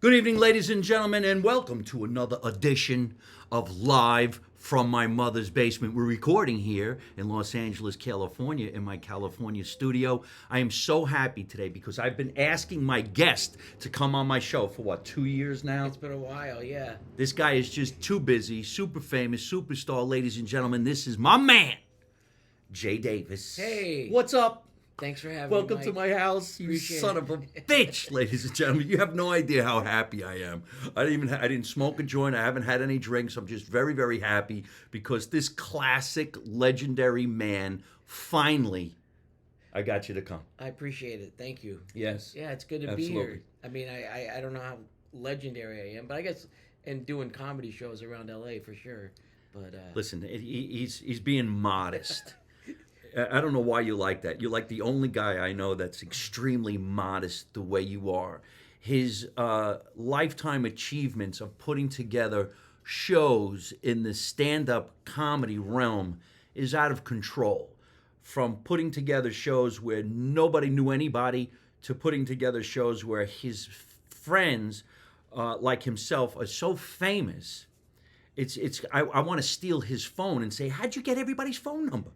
Good evening, ladies and gentlemen, and welcome to another edition of Live from My Mother's Basement. We're recording here in Los Angeles, California, in my California studio. I am so happy today because I've been asking my guest to come on my show for 2 years now? It's been a while, yeah. This guy is just too busy, super famous, superstar, ladies and gentlemen. This is my man, Jay Davis. Hey. What's up? Thanks for having Welcome me, to Mike. my house, you Appreciate son it. of a bitch, ladies and gentlemen. You have no idea how happy I am. I didn't smoke a joint. I haven't had any drinks. I'm just very, very happy because this classic, legendary man finally, I got you to come. I appreciate it. Thank you. Yes. Yeah, it's good to be here. I mean, I don't know how legendary I am, but I guess in doing comedy shows around LA for sure. But Listen, he's being modest. I don't know why you like that. You're like the only guy I know that's extremely modest the way you are. His lifetime achievements of putting together shows in the stand-up comedy realm is out of control. From putting together shows where nobody knew anybody to putting together shows where his friends, like himself, are so famous. I want to steal his phone and say, how'd you get everybody's phone number?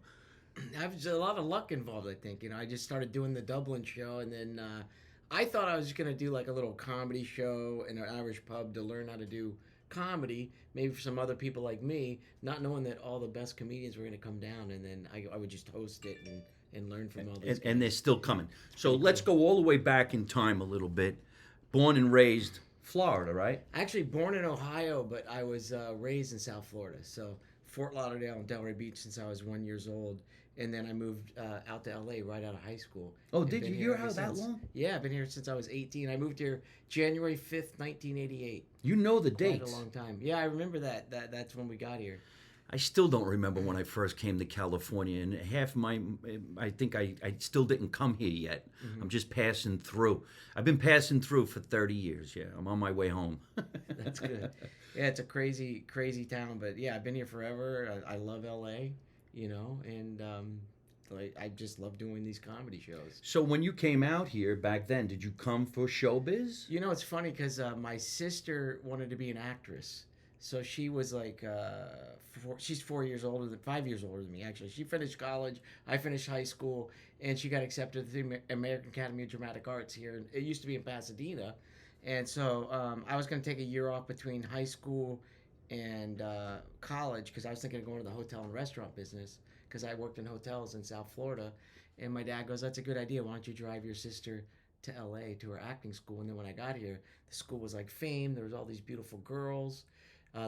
There's a lot of luck involved, I think. I just started doing the Dublin show, and then I thought I was just going to do like a little comedy show in an Irish pub to learn how to do comedy, maybe for some other people like me, not knowing that all the best comedians were going to come down, and then I would just host it and learn from all these guys. And they're still coming. So let's go all the way back in time a little bit. Born and raised Florida, right? Actually, born in Ohio, but I was raised in South Florida. So Fort Lauderdale and Delray Beach since I was 1 year old. And then I moved out to LA right out of high school. Oh, did you? You're out that long? Yeah, I've been here since I was 18. I moved here January 5th, 1988. You know the Quite dates. a long time. Yeah, I remember that. That's when we got here. I still don't remember when I first came to California, and I think I still didn't come here yet. Mm-hmm. I'm just passing through. I've been passing through for 30 years, yeah. I'm on my way home. That's good. Yeah, it's a crazy, crazy town, but yeah, I've been here forever. I love LA, and I just love doing these comedy shows. So when you came out here back then, did you come for showbiz? It's funny because my sister wanted to be an actress. So she was like, she's 5 years older than me, actually. She finished college, I finished high school, and she got accepted to the American Academy of Dramatic Arts here. It used to be in Pasadena. And so I was going to take a year off between high school and college because I was thinking of going to the hotel and restaurant business because I worked in hotels in South Florida. And my dad goes, that's a good idea. Why don't you drive your sister to LA to her acting school? And then when I got here, the school was like famed. There was all these beautiful girls.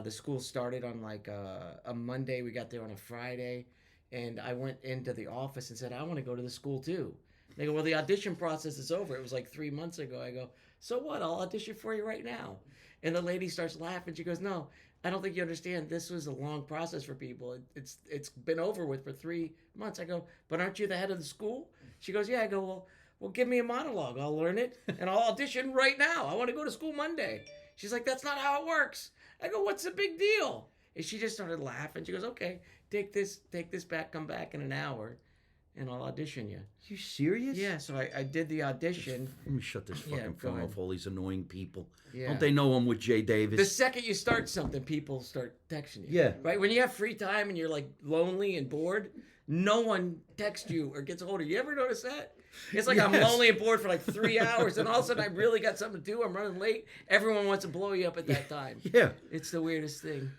The school started on like a Monday. We got there on a Friday. And I went into the office and said, I want to go to the school too. They go, well, the audition process is over. It was like 3 months ago. I go, so what? I'll audition for you right now. And the lady starts laughing. She goes, no, I don't think you understand. This was a long process for people. It's been over with for 3 months. I go, but aren't you the head of the school? She goes, yeah. I go, well, give me a monologue. I'll learn it, and I'll audition right now. I want to go to school Monday. She's like, that's not how it works. I go, what's the big deal? And she just started laughing. She goes, okay, take this back, come back in an hour, and I'll audition you. You serious? Yeah, so I did the audition. Let me shut this fucking phone off. All these annoying people. Yeah. Don't they know I'm with Jay Davis? The second you start something, people start texting you. Yeah. Right? When you have free time and you're like lonely and bored, no one texts you or gets a hold of you. You ever notice that? It's like I'm lonely and bored for like 3 hours, and all of a sudden I really got something to do. I'm running late. Everyone wants to blow you up at that time. Yeah. It's the weirdest thing.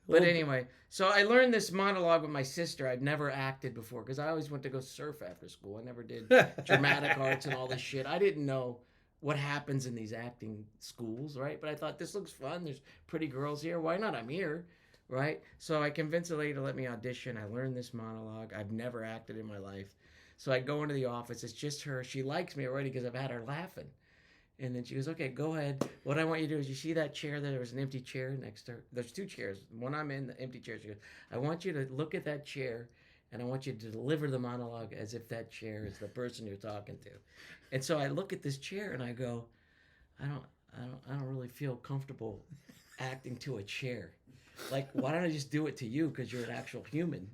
But anyway, so I learned this monologue with my sister. I'd never acted before because I always went to go surf after school. I never did dramatic arts and all this shit. I didn't know what happens in these acting schools, right? But I thought, this looks fun. There's pretty girls here. Why not? I'm here, right? So I convinced the lady to let me audition. I learned this monologue. I've never acted in my life. So I go into the office. It's just her. She likes me already because I've had her laughing. And then she goes, okay, go ahead. What I want you to do is, you see that chair there? There's an empty chair next to her. There's two chairs. One I'm in, the empty chair. She goes, I want you to look at that chair, and I want you to deliver the monologue as if that chair is the person you're talking to. And so I look at this chair and I go, I don't really feel comfortable acting to a chair. Like, why don't I just do it to you because you're an actual human,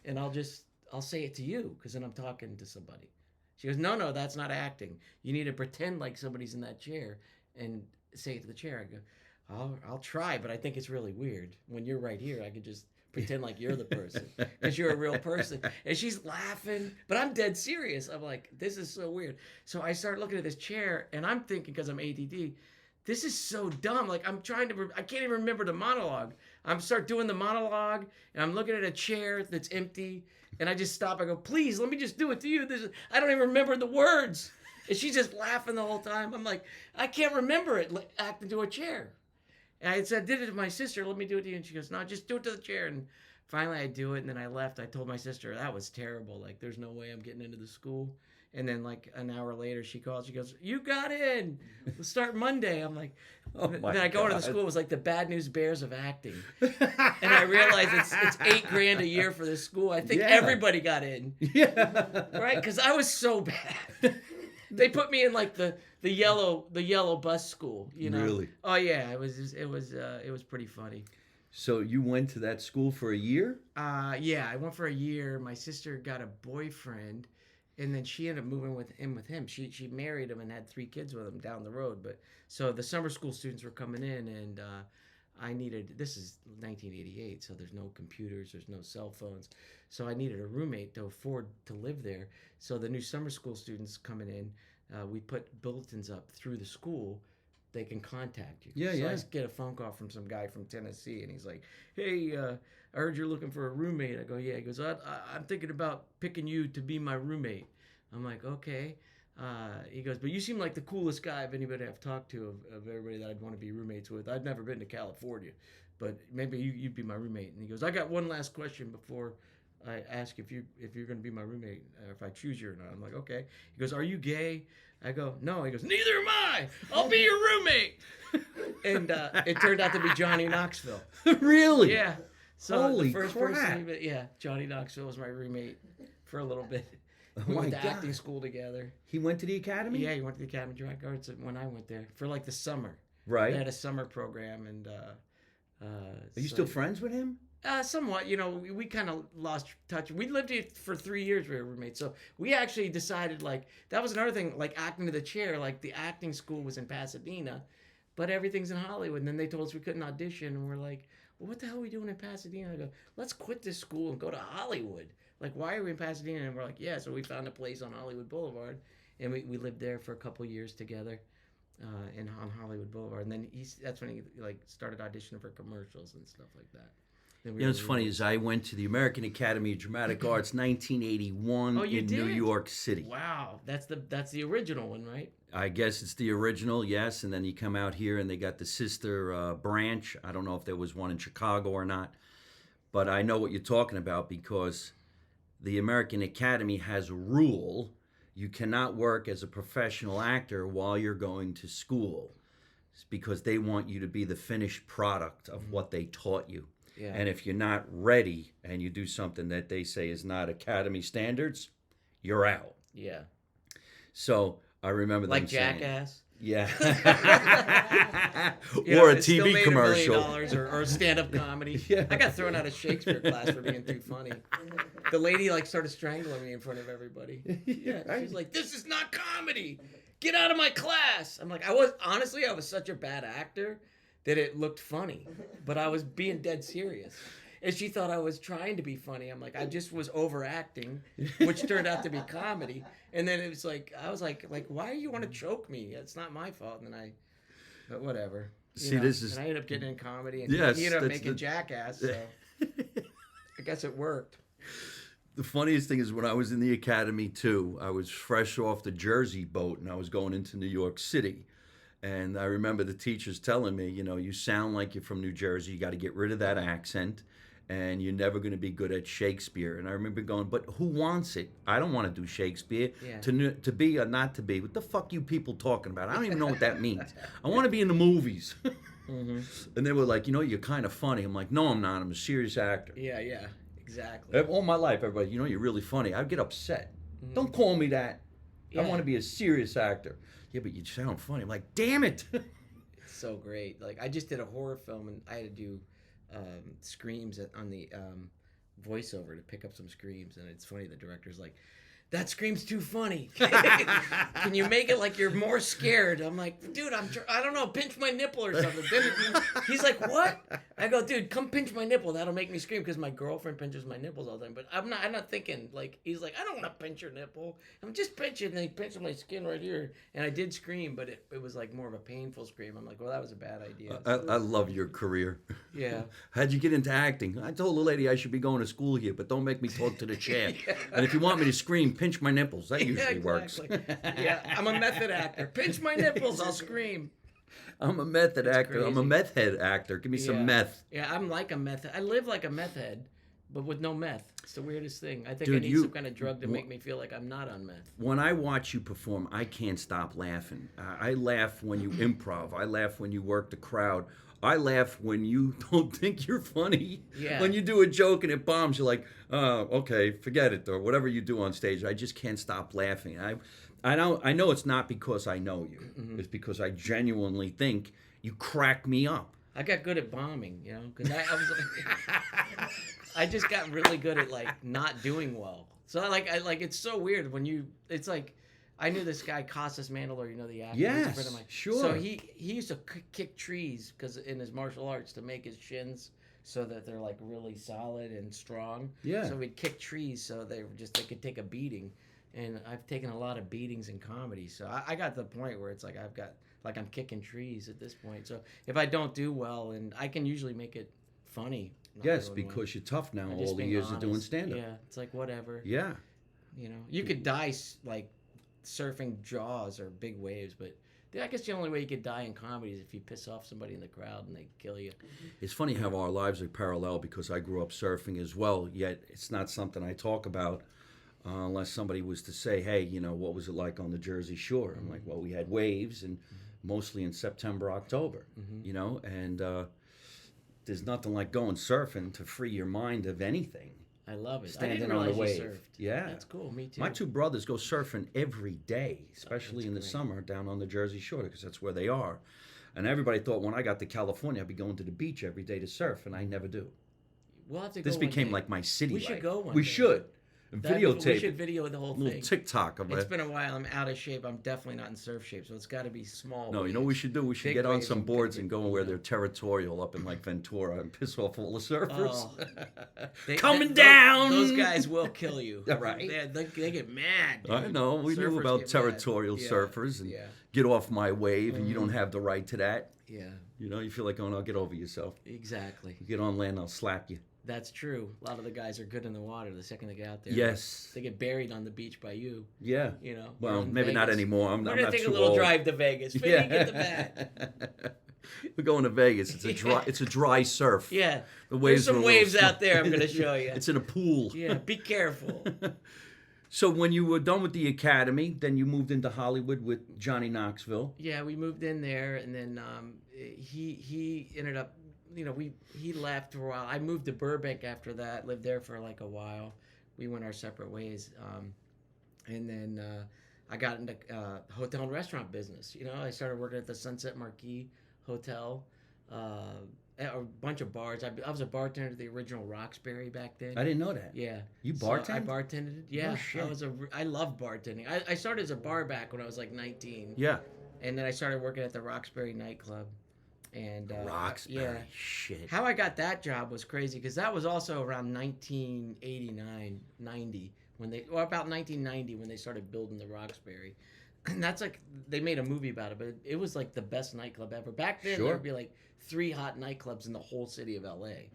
and I'll say it to you because then I'm talking to somebody. She goes, no, that's not acting. You need to pretend like somebody's in that chair and say it to the chair. I go, I'll try, but I think it's really weird. When you're right here, I could just pretend like you're the person because you're a real person. And she's laughing, but I'm dead serious. I'm like, this is so weird. So I start looking at this chair, and I'm thinking, because I'm ADD, this is so dumb. Like, I'm trying to, I can't even remember the monologue. I'm start doing the monologue, and I'm looking at a chair that's empty, and I just stop. I go, please, let me just do it to you. I don't even remember the words. And she's just laughing the whole time. I'm like, I can't remember it, acting to a chair. And I said, I did it to my sister. Let me do it to you. And she goes, no, just do it to the chair. And finally I do it. And then I left. I told my sister, that was terrible. Like, there's no way I'm getting into the school. And then like an hour later, she calls. She goes, you got in. We'll start Monday. I'm like, Oh my then I go into the God. school. It was like the Bad News Bears of acting. And I realized it's $8,000 a year for this school. I think Yeah. everybody got in. Yeah. Right? Because I was so bad. They put me in like the yellow bus school, you know. Really? Oh yeah, it was pretty funny. So you went to that school for a year? Yeah, I went for a year. My sister got a boyfriend, and then she ended up moving with him. She married him and had 3 kids with him down the road. But so the summer school students were coming in, and this is 1988, so there's no computers, there's no cell phones. So I needed a roommate to afford to live there. So the new summer school students coming in, we put bulletins up through the school. They can contact you. Yeah, so yeah. I get a phone call from some guy from Tennessee, and he's like, hey, I heard you're looking for a roommate. I go, yeah. He goes, I'm thinking about picking you to be my roommate. I'm like, okay. He goes, but you seem like the coolest guy of anybody I've talked to, of everybody that I'd want to be roommates with. I've never been to California, but maybe you'd be my roommate. And he goes, I got one last question before I ask if you're going to be my roommate, if I choose you or not. I'm like, okay. He goes, are you gay? I go, no. He goes, neither am I. I'll be your roommate. And it turned out to be Johnny Knoxville. Really? Yeah. So Holy the first crap. person, Johnny Knoxville was my roommate for a little bit. We my went to God. acting school together. He went to the academy? Yeah, he went to the Academy of Dramatic Arts when I went there for like the summer. Right. They had a summer program, and Are you still friends with him? somewhat. You know, we kind of lost touch. We lived here for 3 years. We were roommates, so we actually decided, like, that was another thing. Like, acting to the chair, like the acting school was in Pasadena, but everything's in Hollywood. And then they told us we couldn't audition, and we're like, well, what the hell are we doing in Pasadena? I go, let's quit this school and go to Hollywood. Like, why are we in Pasadena? And we're like, yeah. So we found a place on Hollywood Boulevard, and we lived there for a couple years together, on Hollywood Boulevard. And then that's when he like started auditioning for commercials and stuff like that. Then we You know, were what's funny roommates. is I went to the American Academy of Dramatic Arts 1981 Oh, you in did? New York City. Wow, that's the original one, right? I guess it's the original, yes. And then you come out here and they got the sister branch. I don't know if there was one in Chicago or not. But I know what you're talking about because the American Academy has a rule. You cannot work as a professional actor while you're going to school. It's because they want you to be the finished product of what they taught you. Yeah. And if you're not ready and you do something that they say is not Academy standards, you're out. Yeah. So I remember Like them saying, Jackass. yeah. You Or know, a it still TV made commercial. $1 million or stand-up comedy. Yeah. I got thrown out of Shakespeare class for being too funny. The lady like started strangling me in front of everybody. Yeah, she's like, "This is not comedy. Get out of my class." I'm like, I was such a bad actor that it looked funny, but I was being dead serious. And she thought I was trying to be funny. I'm like, I just was overacting, which turned out to be comedy. And then it was like, I was like, why do you want to choke me? It's not my fault. And then but whatever. See, this is- And I ended up getting in comedy, and Yes, he ended up that's making the- Jackass. So I guess it worked. The funniest thing is when I was in the academy too, I was fresh off the Jersey boat and I was going into New York City. And I remember the teachers telling me, you know, you sound like you're from New Jersey. You got to get rid of that accent and you're never going to be good at Shakespeare. And I remember going, but who wants it? I don't want to do Shakespeare. Yeah. To be or not to be. What the fuck you people talking about? I don't even know what that means. I want to be in the movies. Mm-hmm. And they were like, you know, you're kind of funny. I'm like, no, I'm not. I'm a serious actor. Yeah, exactly. All my life, everybody, you know, you're really funny. I'd get upset. Mhm. Don't call me that. I Yeah. want to be a serious actor. Yeah, but you sound funny. I'm like, damn it. It's so great. Like, I just did a horror film, and I had to do screams on the voiceover to pick up some screams. And it's funny, the director's like, that scream's too funny. Can you make it like you're more scared? I'm like, dude, I don't know, pinch my nipple or something. He's like, what? I go, dude, come pinch my nipple. That'll make me scream because my girlfriend pinches my nipples all the time. But I'm not thinking like he's like, I don't want to pinch your nipple. I'm just pinching, and he pinched my skin right here, and I did scream, but it was like more of a painful scream. I'm like, well, that was a bad idea. I love your career. Yeah. How'd you get into acting? I told the lady I should be going to school here, but don't make me talk to the chair. And if you want me to scream, pinch my nipples. That usually works. Yeah, I'm a method actor. Pinch my nipples, I'll scream. I'm a method actor. crazy. I'm a meth head actor. Give me some meth. Yeah, I'm like a meth. I live like a meth head, but with no meth. It's the weirdest thing. I think Dude, I need some kind of drug to make me feel like I'm not on meth. When I watch you perform, I can't stop laughing. I laugh when you improv. I laugh when you work the crowd. I laugh when you don't think you're funny. Yeah. When you do a joke and it bombs, you're like, okay, forget it, or whatever you do on stage. I just can't stop laughing. I know it's not because I know you. Mm-hmm. It's because I genuinely think you crack me up. I got good at bombing, you know, because I was I just got really good at like not doing well. So I like it's so weird when it's like I knew this guy Costas Mandylor, you know, the actor. Yes, he's a friend of mine. sure. So he used to kick trees because in his martial arts to make his shins so that they're like really solid and strong. Yeah. So we'd kick trees so they could take a beating. And I've taken a lot of beatings in comedy, so I got to the point where it's like I'm kicking trees at this point. So if I don't do well, and I can usually make it funny. Yes, because you're tough now. All the years of doing stand-up. Yeah, it's like whatever. Yeah. You know, you could die like surfing Jaws or big waves, but I guess the only way you could die in comedy is if you piss off somebody in the crowd and they kill you. It's funny how our lives are parallel because I grew up surfing as well, yet it's not something I talk about unless somebody was to say, hey, you know, what was it like on the Jersey Shore? I'm like, well, we had waves and mostly in September, October, you know, and there's nothing like going surfing to free your mind of anything. I love it. Standing I didn't on the realize wave. you surfed. Yeah. That's cool. Me too. My two brothers go surfing every day, especially in the summer down on the Jersey Shore because that's where they are. And everybody thought when I got to California, I'd be going to the beach every day to surf, and I never do. We'll have to go This one became day. like my city We life. should go one We day. should. And videotape We it. should video the whole A little thing. TikTok of It's it. been a while. I'm out of shape. I'm definitely not in surf shape, so it's got to be small. No, you know what we should do? We should Big get on waves some and boards big- and go where they're territorial up in like Ventura and piss off all the surfers. Oh. Coming down! Those guys will kill you. Yeah, right. They get mad. Dude. I know. We knew Surfers about get mad. territorial Yeah, surfers and yeah. get off my wave, and you don't have the right to that. Yeah, You know, you feel like going, I'll get over yourself. exactly. You get on land, I'll slap you. That's true. A lot of the guys are good in the water the second they get out there. Yes. They get buried on the beach by you. Yeah. You know. Well, or in maybe not Vegas. anymore. I'm We're not gonna take too a little old. drive to Vegas. Maybe get the bat. We're going to Vegas. It's a dry. It's a dry surf. Yeah. The waves There's some are a little waves strong. out there I'm going to show you. It's in a pool. Yeah, be careful. So when you were done with the academy, then you moved into Hollywood with Johnny Knoxville. Yeah, we moved in there, and then he ended up, you know, he left for a while. I moved to Burbank after that, lived there for like a while. We went our separate ways, and then I got into hotel and restaurant business. You know, I started working at the Sunset Marquis Hotel, a bunch of bars. I was a bartender at the original Roxbury back then. I didn't know that. Yeah. You So bartended? I bartended. Yeah. No shit. I love bartending. I started as a bar back when I was like 19. Yeah. And then I started working at the Roxbury nightclub. And Roxbury. yeah. Shit. How I got that job was crazy because that was also around 1989, 90 or about 1990 when they started building the Roxbury. And that's like they made a movie about it, but it was like the best nightclub ever. Back then there would be like 3 hot nightclubs in the whole city of LA.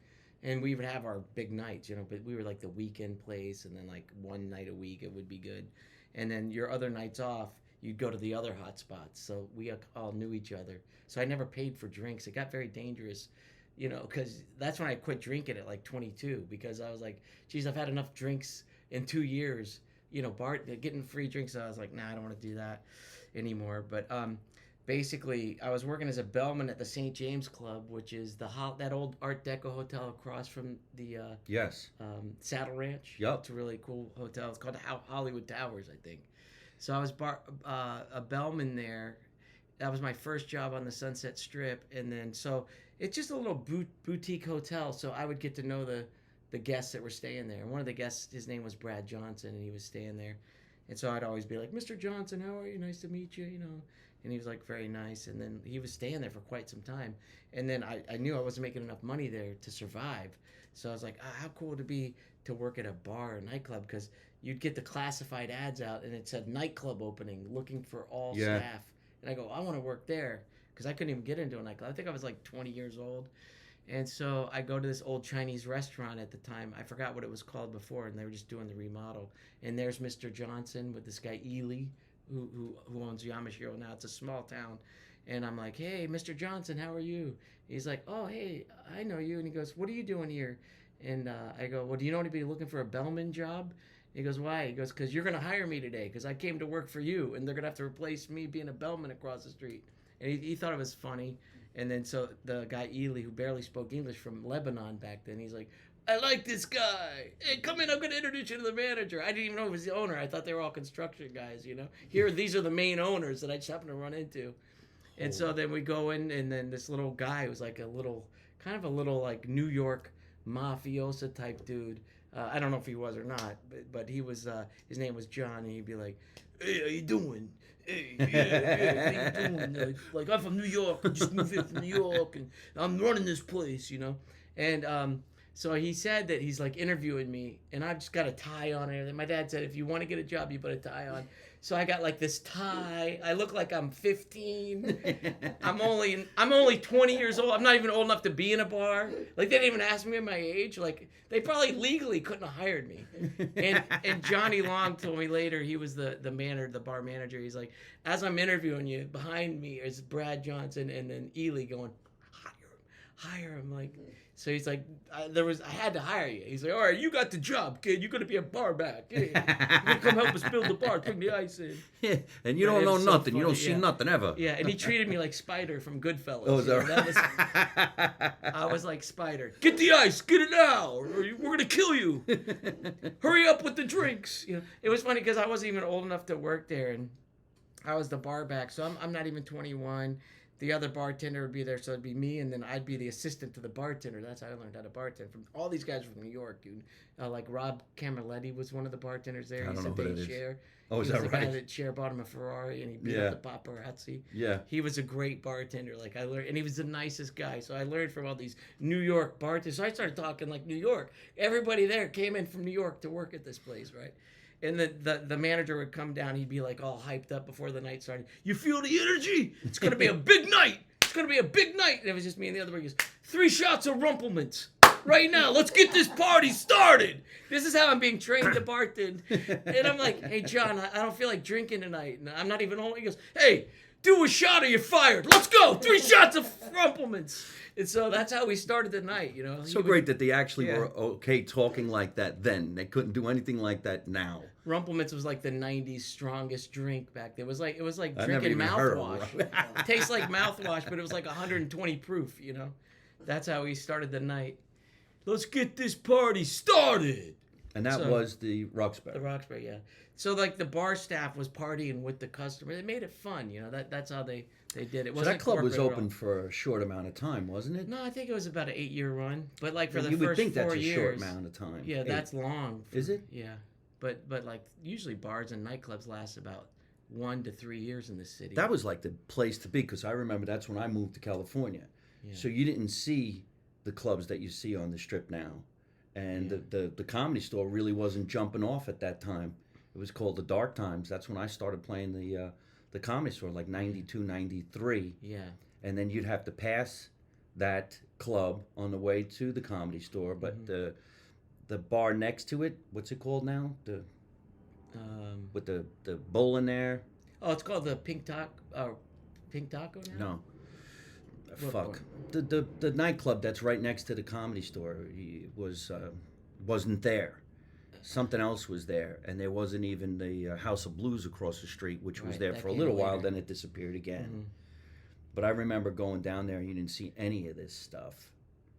And we would have our big nights, you know, but we were like the weekend place, and then like one night a week it would be good. And then your other nights off, you'd go to the other hot spots. So we all knew each other. So I never paid for drinks. It got very dangerous, you know, because that's when I quit drinking at like 22, because I was like, geez, I've had enough drinks in 2 years, you know, getting free drinks. So I was like, nah, I don't want to do that anymore. But basically, I was working as a bellman at the St. James Club, which is that old Art Deco hotel across from the Yes. Saddle Ranch. Yep. It's a really cool hotel. It's called Hollywood Towers, I think. So I was a bellman there. That was my first job on the Sunset Strip, and then so it's just a little boutique hotel. So I would get to know the guests that were staying there. And one of the guests, his name was Brad Johnson, and he was staying there. And so I'd always be like, Mr. Johnson, how are you? Nice to meet you, you know. And he was like very nice. And then he was staying there for quite some time. And then I knew I wasn't making enough money there to survive. So I was like, how cool would it be to work at a bar or nightclub? Because you'd get the classified ads out and it said nightclub opening, looking for all staff. And I go, I want to work there because I couldn't even get into a nightclub. I think I was like 20 years old. And so I go to this old Chinese restaurant at the time. I forgot what it was called before, and they were just doing the remodel. And there's Mr. Johnson with this guy Ely, who owns Yamashiro now. It's a small town. And I'm like, hey, Mr. Johnson, how are you? He's like, oh, hey, I know you. And he goes, what are you doing here? And I go, well, do you know anybody looking for a bellman job? He goes, why? He goes, because you're going to hire me today because I came to work for you, and they're going to have to replace me being a bellman across the street. And he thought it was funny. And then so the guy Ely, who barely spoke English from Lebanon back then, he's like, I like this guy. Hey, come in. I'm going to introduce you to the manager. I didn't even know he was the owner. I thought they were all construction guys, you know. These are the main owners that I just happened to run into. And so then we go in, and then this little guy was like a little like New York mafiosa type dude. I don't know if he was or not, but he was. His name was John, and he'd be like, "Hey, how you doing? Hey, yeah, how you doing? Like I'm from New York. I just moved in from New York, and I'm running this place, you know." And so he said that he's like interviewing me, and I've just got a tie on and everything. My dad said, if you want to get a job, you put a tie on. So I got like this tie. I look like I'm 15. I'm only 20 years old. I'm not even old enough to be in a bar. Like they didn't even ask me my age. Like they probably legally couldn't have hired me. And Johnny Long told me later, he was the manager, the bar manager. He's like, as I'm interviewing you, behind me is Brad Johnson and then Ely going, hire him. Like, so he's like, I had to hire you. He's like, all right, you got the job, kid. You're gonna be a bar back. Hey, you're gonna come help us build the bar, bring the ice in. Yeah, and you don't know nothing. You don't see nothing ever. Yeah, and he treated me like Spider from Goodfellas. Oh, is that right? I was like Spider. Get the ice, get it now, or we're gonna kill you. Hurry up with the drinks. You know, it was funny because I wasn't even old enough to work there, and I was the bar back, so I'm not even 21. The other bartender would be there, so it'd be me, and then I'd be the assistant to the bartender. That's how I learned how to bartend. From all these guys were from New York, dude. Like Rob Camerletti was one of the bartenders there. I don't know who that is. Cher. Oh, is that right? He was the guy that Cher bought him a Ferrari, and he beat up the paparazzi. Yeah. He was a great bartender. Like I learned, and he was the nicest guy. So I learned from all these New York bartenders. So I started talking like New York. Everybody there came in from New York to work at this place, right? And the manager would come down. He'd be like all hyped up before the night started. You feel the energy? It's going to be a big night. It's going to be a big night. And it was just me and the other one. He goes, 3 shots of Rumplemans right now. Let's get this party started. This is how I'm being trained to bartend. And I'm like, hey, John, I don't feel like drinking tonight. And I'm not even old. He goes, hey, do a shot or you're fired. Let's go. 3 shots of Rumplemans. And so that's how we started the night, you know. So great that they actually were okay talking like that then. They couldn't do anything like that now. Rumplemans was like the 90s strongest drink back then. It was like drinking mouthwash. It tastes like mouthwash, but it was like 120 proof, you know. That's how we started the night. Let's get this party started. And that was the Roxbury. The Roxbury, yeah. So like the bar staff was partying with the customer. They made it fun, you know. That's how they did it. So that club was open for a short amount of time, wasn't it? No, I think it was about an 8-year run. But like for the you would first think 4 that's years, a short amount of time. Yeah, 8. that's long. Is it? Yeah. But like usually bars and nightclubs last about 1 to 3 years in the city. That was like the place to be because I remember that's when I moved to California. Yeah. So you didn't see the clubs that you see on the Strip now. And the Comedy Store really wasn't jumping off at that time. It was called the Dark Times. That's when I started playing the Comedy Store, like 92, 93. Yeah. And then you'd have to pass that club on the way to the Comedy Store. But the bar next to it, what's it called now? With the bowl in there. Oh, it's called the Pink Taco now? No. Fuck. The nightclub that's right next to the Comedy Store wasn't there. Something else was there, and there wasn't even the House of Blues across the street, which was there for a little while. Then it disappeared again. Mm-hmm. But I remember going down there, and you didn't see any of this stuff.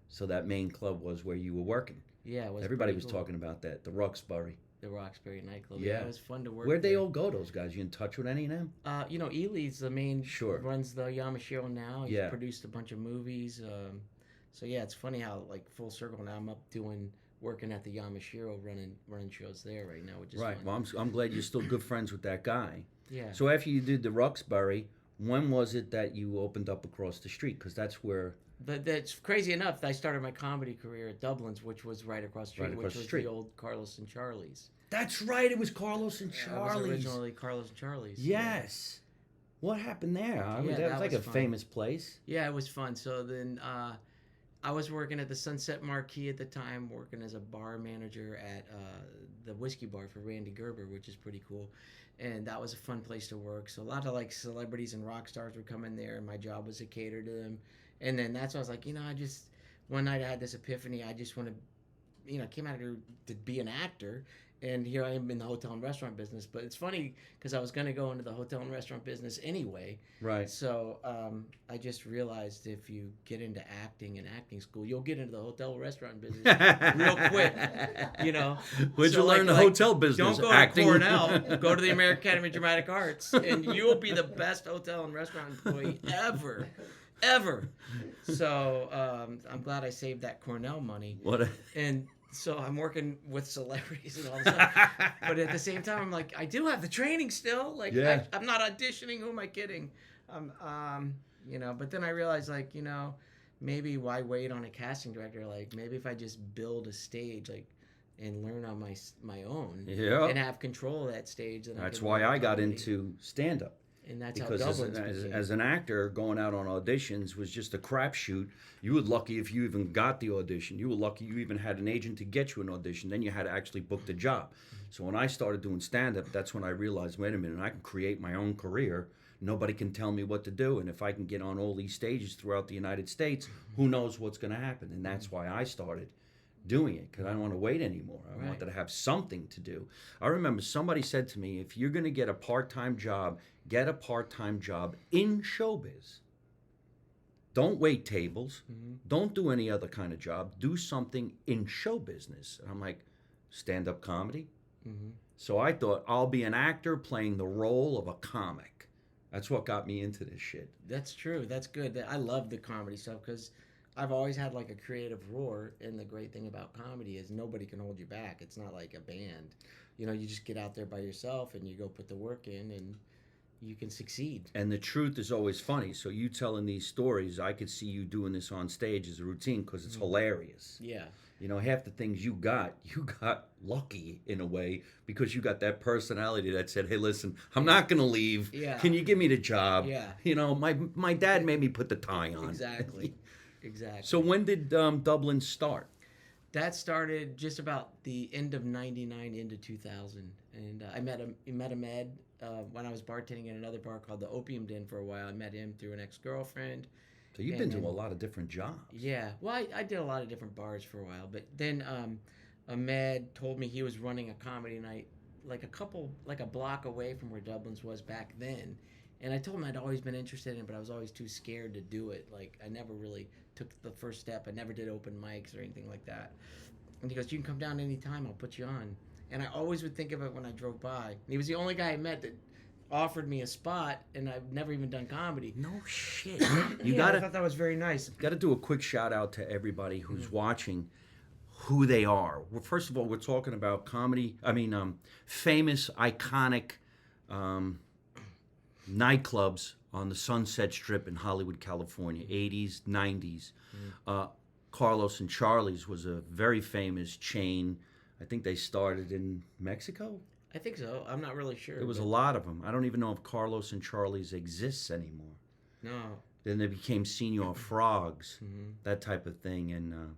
So that main club was where you were working. Yeah, it was. Everybody was talking about that. The Roxbury. The Roxbury nightclub. Yeah, it was fun to work. Where'd they all go? Those guys? You in touch with any of them? You know, Ely's the main. Runs the Yamashiro now. He's produced a bunch of movies. So yeah, it's funny how like full circle now I'm up doing working at the Yamashiro running shows there right now, which is Right. fun. Well, I'm glad you're still good friends with that guy. Yeah. So after you did the Roxbury, when was it that you opened up across the street? Because that's where But that's crazy enough. I started my comedy career at Dublin's, which was right across the street, Right across which the was street. the old Carlos and Charlie's. That's right. It was Carlos and It was Charlie's. originally Carlos and Charlie's. Yes. What happened there? I mean, Yeah, that was that like was a fun. famous place. Yeah, it was fun. So then I was working at the Sunset Marquee at the time, working as a bar manager at the whiskey bar for Randy Gerber, which is pretty cool. And that was a fun place to work. So a lot of like celebrities and rock stars would come in there, and my job was to cater to them. And then that's why I was like, one night I had this epiphany. I just want to, came out here to be an actor. And here I am in the hotel and restaurant business. But it's funny because I was going to go into the hotel and restaurant business anyway. Right. So I just realized if you get into acting and acting school, you'll get into the hotel restaurant business real quick. Where'd So, you learn the hotel business? Don't go Acting. to Cornell. Go to the American Academy of Dramatic Arts, and you'll be the best hotel and restaurant employee ever. So I'm glad I saved that Cornell money. And so I'm working with celebrities and all this stuff. But at the same time, I'm like, I do have the training still. Like, Yeah. I'm not auditioning. Who am I kidding? But then I realized, like, maybe why wait on a casting director? Like, maybe if I just build a stage, like, and learn on my own Yeah. and have control of that stage. Then That's can why learn I got comedy. into stand-up. And that's Because how Dublin's became. as an actor, going out on auditions was just a crapshoot. You were lucky if you even got the audition. You were lucky you even had an agent to get you an audition. Then you had to actually book the job. So when I started doing stand-up, that's when I realized, wait a minute, I can create my own career. Nobody can tell me what to do. And if I can get on all these stages throughout the United States, who knows what's going to happen? And that's why I started doing it, because I don't want to wait anymore. I wanted to have something to do. I remember somebody said to me, if you're going to get a part-time job, get a part-time job in showbiz. Don't wait tables. Don't do any other kind of job. Do something in show business. And I'm like, stand-up comedy? So I thought, I'll be an actor playing the role of a comic. That's what got me into this shit. That's true. That's good. I love the comedy stuff because I've always had like a creative roar, and the great thing about comedy is nobody can hold you back. It's not like a band. You just get out there by yourself and you go put the work in and you can succeed. And the truth is always funny. So you telling these stories, I could see you doing this on stage as a routine because it's hilarious. Yeah. Half the things you got lucky in a way because you got that personality that said, hey, listen, I'm not going to leave. Yeah. Can you give me the job? Yeah. My dad made me put the tie on. Exactly. So when did Dublin start? That started just about the end of '99 into 2000, and I met Ahmed when I was bartending at another bar called the Opium Den for a while. I met him through an ex-girlfriend. So you've been to a lot of different jobs. Yeah, well, I did a lot of different bars for a while, but then Ahmed told me he was running a comedy night like a block away from where Dublin's was back then. And I told him I'd always been interested in it, but I was always too scared to do it. Like, I never really took the first step. I never did open mics or anything like that. And he goes, you can come down anytime. I'll put you on. And I always would think of it when I drove by. And he was the only guy I met that offered me a spot, and I've never even done comedy. No shit. I thought that was very nice. Got to do a quick shout out to everybody who's watching, who they are. Well, first of all, we're talking about famous, iconic nightclubs on the Sunset Strip in Hollywood, California, 80s, 90s. Carlos and Charlie's was a very famous chain. I think they started in Mexico. I think so. I'm not really sure. There was a lot of them. I don't even know if Carlos and Charlie's exists anymore. No. Then they became Senor Frogs, that type of thing, and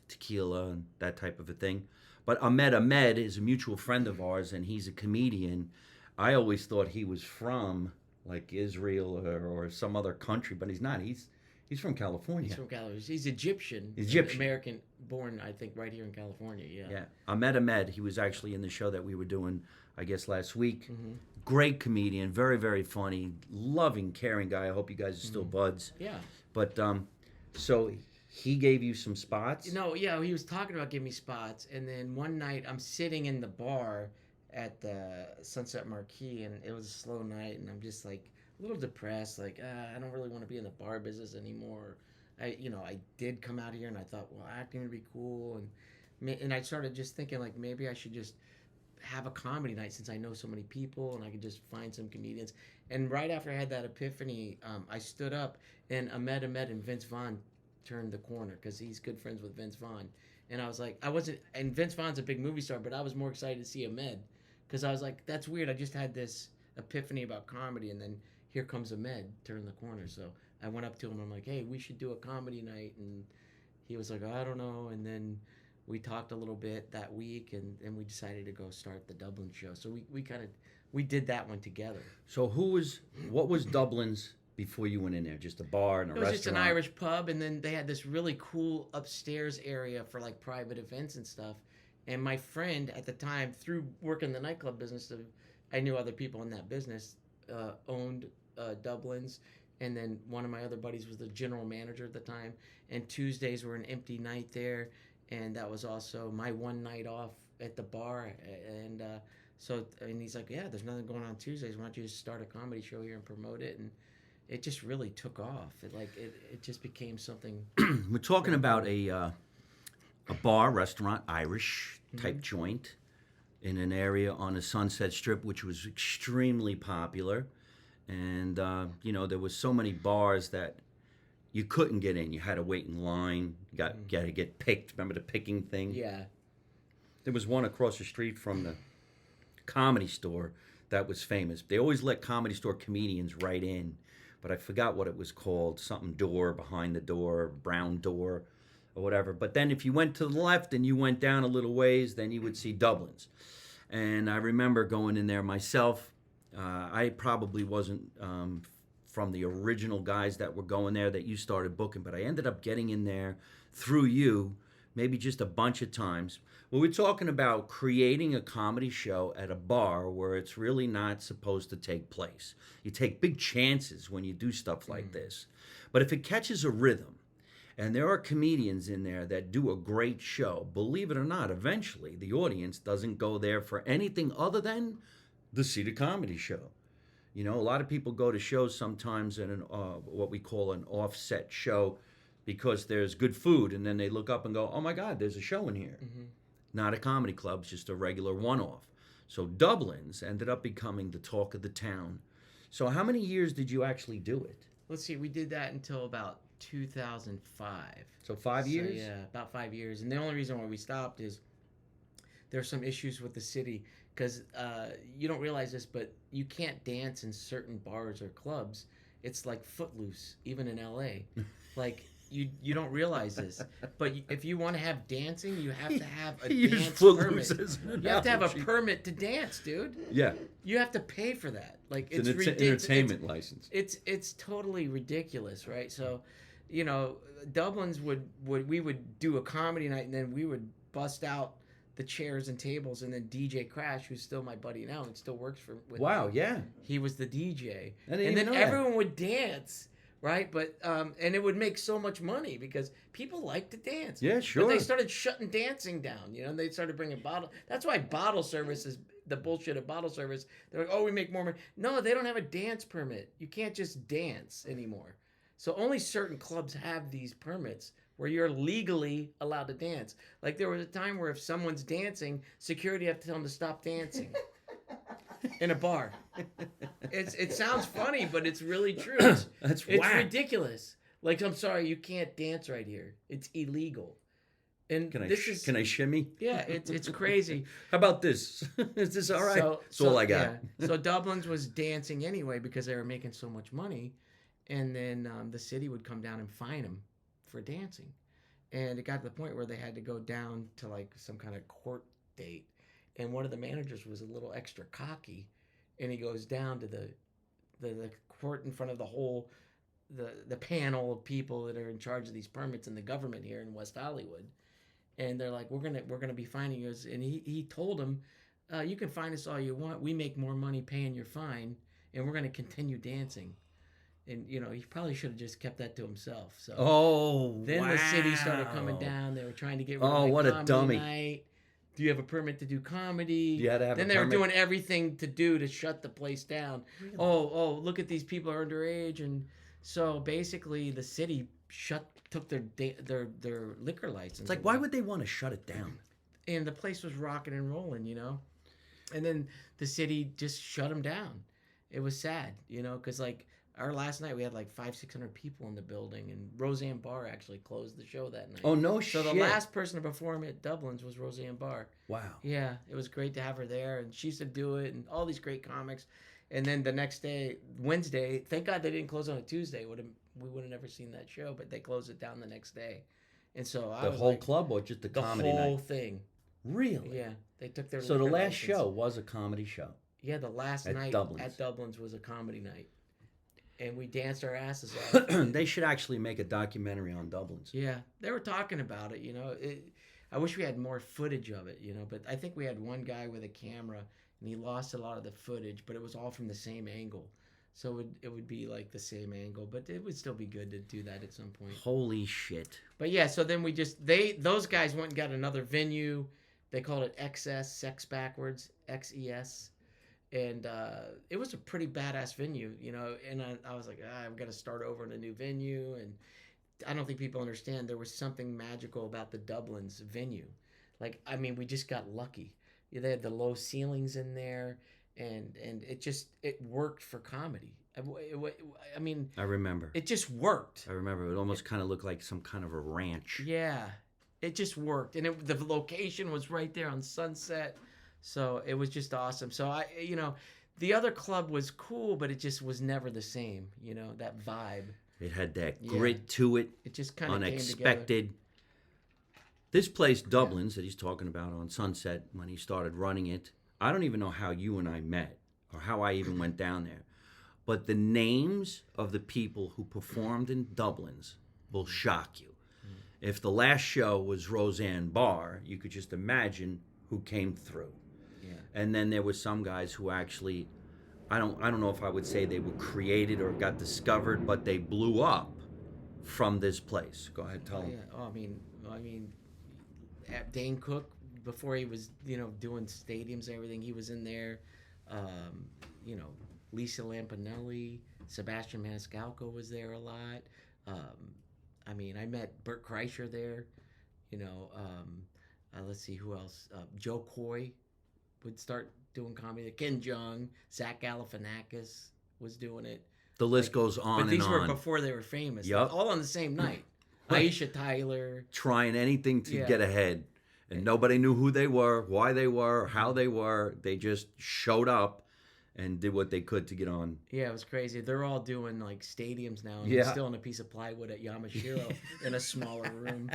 tequila and that type of a thing. But Ahmed is a mutual friend of ours, and he's a comedian. I always thought he was from like Israel or some other country, but he's not. He's from California. He's from California. He's Egyptian. American born, I think, right here in California. Yeah. Yeah. Ahmed, he was actually in the show that we were doing, I guess, last week. Great comedian, very, very funny, loving, caring guy. I hope you guys are still buds. Yeah. But so he gave you some spots? No, yeah, he was talking about giving me spots, and then one night I'm sitting in the bar at the Sunset Marquee, and it was a slow night, and I'm just like a little depressed, like I don't really want to be in the bar business anymore. I did come out here, and I thought, well, acting would be cool, And I started just thinking like maybe I should just have a comedy night since I know so many people and I could just find some comedians. And right after I had that epiphany, I stood up and Ahmed and Vince Vaughn turned the corner because he's good friends with Vince Vaughn. And I was like, I wasn't, and Vince Vaughn's a big movie star, but I was more excited to see Ahmed because I was like, that's weird. I just had this epiphany about comedy, and then here comes Ahmed turn the corner. So I went up to him. I'm like, hey, we should do a comedy night, and he was like, I don't know. And then we talked a little bit that week, and we decided to go start the Dublin show. So we kind of we did that one together. So what was Dublin's before you went in there? Just a bar and a It was restaurant? just an Irish pub, and then they had this really cool upstairs area for like private events and stuff. And my friend at the time, through working the nightclub business, I knew other people in that business, owned Dublin's. And then one of my other buddies was the general manager at the time. And Tuesdays were an empty night there. And that was also my one night off at the bar. And and he's like, yeah, there's nothing going on Tuesdays. Why don't you just start a comedy show here and promote it? And it just really took off. It just became something. We're talking about a bar, restaurant, Irish type joint in an area on the Sunset Strip, which was extremely popular. And, there was so many bars that you couldn't get in. You had to wait in line. You got to get picked. Remember the picking thing? Yeah. There was one across the street from the Comedy Store that was famous. They always let Comedy Store comedians right in, but I forgot what it was called. Something door, behind the door, brown door, or whatever. But then if you went to the left and you went down a little ways, then you would see Dublin's. And I remember going in there myself. I probably wasn't from the original guys that were going there that you started booking, but I ended up getting in there through you, maybe just a bunch of times. Well, we're talking about creating a comedy show at a bar where it's really not supposed to take place. You take big chances when you do stuff like this. But if it catches a rhythm, and there are comedians in there that do a great show, believe it or not, eventually the audience doesn't go there for anything other than the see the comedy show. A lot of people go to shows sometimes in what we call an offset show because there's good food, and then they look up and go, oh my God, there's a show in here. Mm-hmm. Not a comedy club, it's just a regular one-off. So Dublin's ended up becoming the talk of the town. So how many years did you actually do it? Let's see, we did that until about 2005. So 5 years? Yeah, about 5 years. And the only reason why we stopped is there are some issues with the city. Because you don't realize this, but you can't dance in certain bars or clubs. It's like Footloose, even in L.A. Like, you don't realize this. But if you want to have dancing, you have to have a dance permit. You have to have a permit to dance, dude. Yeah. You have to pay for that. Like, it's an entertainment license. It's totally ridiculous, right? So, Dublin's we would do a comedy night, and then we would bust out the chairs and tables, and then DJ Crash, who's still my buddy now and still works with wow, me. yeah. He was the DJ. And then everyone would dance, right? But and it would make so much money because people like to dance. Yeah, sure. But they started shutting dancing down, and they started bringing bottle. That's why bottle service is the bullshit of bottle service. They're like, oh, we make more money. No, they don't have a dance permit. You can't just dance anymore. So only certain clubs have these permits where you're legally allowed to dance. Like there was a time where if someone's dancing, security have to tell them to stop dancing in a bar. It sounds funny, but it's really true. It's ridiculous. Like, I'm sorry, you can't dance right here. It's illegal. And can I shimmy? Yeah, it's crazy. How about this? Is this all right? That's all I got. Yeah. So Dublin's was dancing anyway because they were making so much money, and then the city would come down and fine them for dancing. And it got to the point where they had to go down to like some kind of court date, and one of the managers was a little extra cocky, and he goes down to the court in front of the whole the panel of people that are in charge of these permits in the government here in West Hollywood, and they're like, we're gonna be fining you, and he told them, you can fine us all you want, we make more money paying your fine, and we're gonna continue dancing. And, he probably should have just kept that to himself. So then the city started coming down. They were trying to get rid of what a dummy. Night. Do you have a permit to do comedy? You had to have then a they permit. were doing everything to shut the place down. Really? Oh, look at these people are underage. And so basically the city took their liquor license. It's like, why would they want to shut it down? and the place was rocking and rolling, you know. And then the city just shut them down. It was sad, you know, because like our last night we had like 500-600 people in the building, and Roseanne Barr actually closed the show that night. Oh, no So the shit. last person to perform at Dublin's was Roseanne Barr. Wow. Yeah, it was great to have her there, and she used to do it, and all these great comics. And then the next day, Wednesday, thank God they didn't close on a Tuesday. We would have never seen that show, but they closed it down the next day. And so I The was whole like, club or just the the comedy whole night? thing. Really? Yeah, they took their So the liquor last license. show was a comedy show. Yeah, the last At night Dublin's. at Dublin's was a comedy night, and we danced our asses off. They should actually make a documentary on Dublin's. Yeah, they were talking about it. You know, I wish we had more footage of it. You know, but I think we had one guy with a camera, and he lost a lot of the footage, but it was all from the same angle. So it would be like the same angle, but it would still be good to do that at some point. Holy shit. But yeah, so then those guys went and got another venue. They called it XS, Sex Backwards, XES. And it was a pretty badass venue, you know. And I was like, I've got to start over in a new venue. And I don't think people understand there was something magical about the Dublin's venue. Like, I mean, we just got lucky. They had the low ceilings in there, and it worked for comedy. I mean, I remember. it just worked. I remember. It almost kind of looked like some kind of a ranch. Yeah, it just worked, and the location was right there on Sunset, so it was just awesome. So the other club was cool, but it just was never the same. You know, that vibe. It had that Yeah. grit to it. It just kind of Unexpected. This place, Dublin's, that he's talking about on Sunset when he started running it. I don't even know how you and I met or how I even went down there. But the names of the people who performed in Dublin's will shock you. If the last show was Roseanne Barr, you could just imagine who came through. Yeah. And then there were some guys who actually, I don't know if I would say they were created or got discovered, but they blew up from this place. Go ahead, tell them. Yeah. Oh, I mean, Dane Cook, before he was doing stadiums and everything, he was in there. Lisa Lampanelli, Sebastian Maniscalco was there a lot. I met Bert Kreischer there. Let's see who else. Joe Coy would start doing comedy. Ken Jeong, Zach Galifianakis was doing it. The list goes on But these and were on. before they were famous. Yep. All on the same night. Aisha Tyler. Trying anything to Yeah. get ahead. And nobody knew who they were, why they were, how they were. They just showed up and did what they could to get on. Yeah, it was crazy. They're all doing like stadiums now, and Yeah. they're still on a piece of plywood at Yamashiro in a smaller room.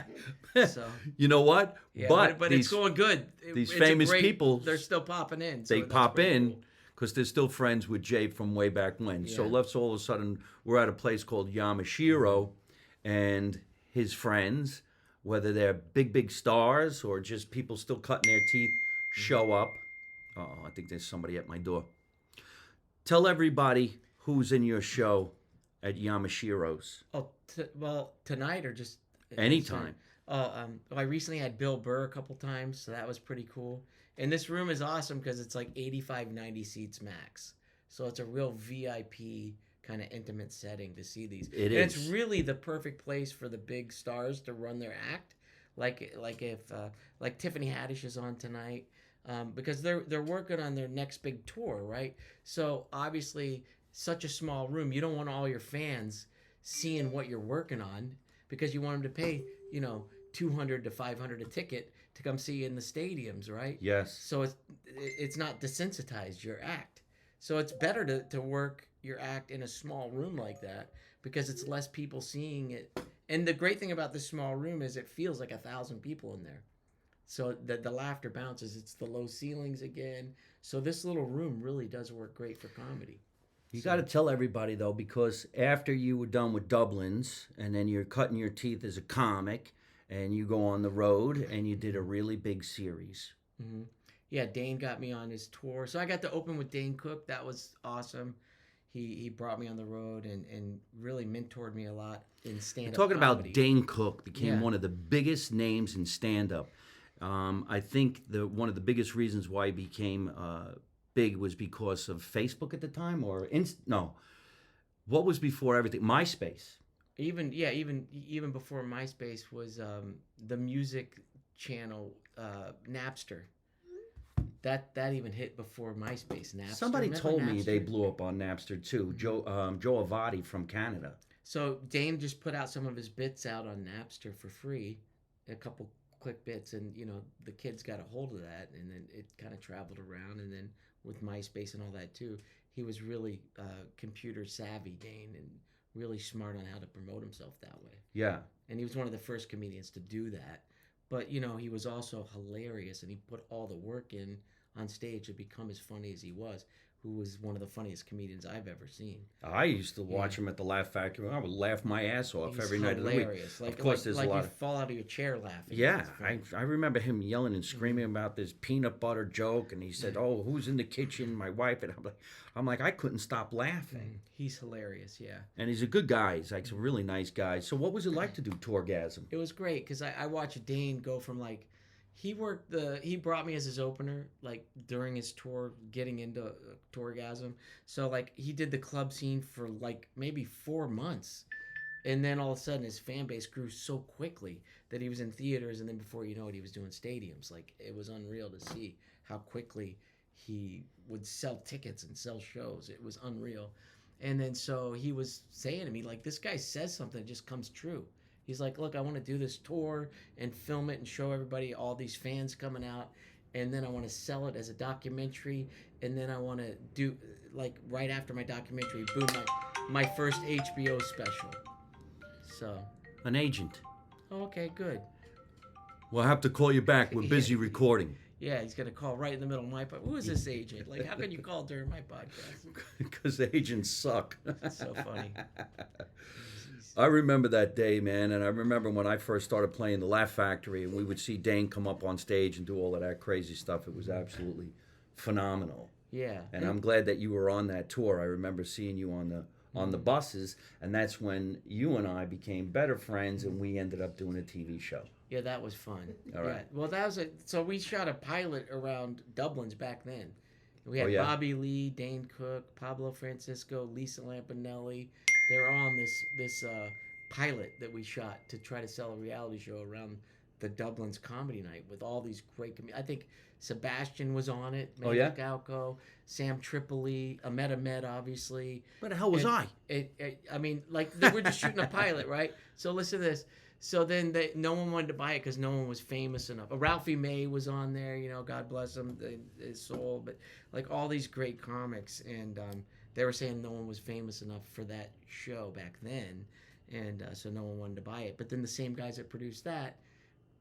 So You know what? yeah, but but these, it's going good. these It's a famous great- people, they're still popping in. So they that's pop pretty in cool. because they're still friends with Jay from way back when. So Yeah. let's all of a sudden, we're at a place called Yamashiro, and his friends, whether they're big stars or just people still cutting their teeth, show up. Oh, I think there's somebody at my door. Tell everybody who's in your show at Yamashiro's. Oh, tonight or just Anytime. I recently had Bill Burr a couple times, so that was pretty cool. And this room is awesome because it's like 85, 90 seats max. So it's a real VIP kind of intimate setting to see these. It and it's is. really the perfect place for the big stars to run their act. Like if Tiffany Haddish is on tonight, because they're working on their next big tour, right? So obviously, such a small room, you don't want all your fans seeing what you're working on because you want them to pay $200 to $500 a ticket to come see you in the stadiums, right? Yes. So it's not desensitized your act. So it's better to work your act in a small room like that because it's less people seeing it. And the great thing about this small room is it feels like 1,000 people in there. So the laughter bounces. It's the low ceilings again. So this little room really does work great for comedy. You got to tell everybody, though, because after you were done with Dublin's and then you're cutting your teeth as a comic and you go on the road and you did a really big series. Mm-hmm. Yeah, Dane got me on his tour. So I got to open with Dane Cook. That was awesome. He brought me on the road and really mentored me a lot in stand-up Talking comedy. about Dane Cook became Yeah. one of the biggest names in stand-up. I think one of the biggest reasons why he became big was because of Facebook at the time, or no, what was before everything? MySpace. Even before MySpace was the music channel, Napster. That even hit before MySpace. Napster. Somebody Remember told me they Napster? blew up on Napster too. Joe Avati from Canada. So Dane just put out some of his bits out on Napster for free, a couple quick bits, and the kids got a hold of that, and then it kind of traveled around, and then with MySpace and all that too, he was really computer savvy, Dane, and really smart on how to promote himself that way. Yeah. And he was one of the first comedians to do that. But he was also hilarious, and he put all the work in on stage to become as funny as he was. Who was one of the funniest comedians I've ever seen. I used to watch him at the Laugh Factory. I would laugh my ass off He's every night of the week. hilarious. Of course, there's like a lot you of fall out of your chair laughing. yeah. It's funny. I remember him yelling and screaming about this peanut butter joke, and he said, "Oh, who's in the kitchen? My wife." And I'm like, I couldn't stop laughing. He's hilarious, yeah. And he's a good guy. He's like a really nice guy. So, what was it like to do Tourgasm? It was great because I watched Dane go from like he brought me as his opener like during his tour getting into Tourgasm. So like he did the club scene for like maybe 4 months, and then all of a sudden his fan base grew so quickly that he was in theaters, and then before you know it he was doing stadiums. Like it was unreal to see how quickly he would sell tickets and sell shows. It was unreal. And then so he was saying to me like, this guy says something that just comes true. He's like, look, I want to do this tour and film it and show everybody all these fans coming out. And then I want to sell it as a documentary. And then I want to do, like, right after my documentary, boom, my first HBO special. So. An agent. Oh, okay, good. We'll have to call you back. We're busy recording. Yeah, he's going to call right in the middle of my podcast. Who is this agent? Like, how can you call during my podcast? Because agents suck. That's so funny. I remember that day, man, and I remember when I first started playing the Laugh Factory, and we would see Dane come up on stage and do all of that crazy stuff. It was absolutely phenomenal. Yeah. And I'm glad that you were on that tour. I remember seeing you on the buses, and that's when you and I became better friends, and we ended up doing a TV show. Yeah, that was fun. All right. Yeah. Well, that was so we shot a pilot around Dublin's back then. We had Oh, yeah? Bobby Lee, Dane Cook, Pablo Francisco, Lisa Lampanelli. They were all on this pilot that we shot to try to sell a reality show around the Dublin's comedy night with all these great I think Sebastian was on it. Oh, yeah? Galco, Sam Tripoli, Ahmed, obviously. Where the hell was I? I mean, like, they were just shooting a pilot, right? So listen to this. So then no one wanted to buy it because no one was famous enough. Ralphie May was on there, God bless him, his soul. But like all these great comics, and they were saying no one was famous enough for that show back then, and so no one wanted to buy it. But then the same guys that produced that,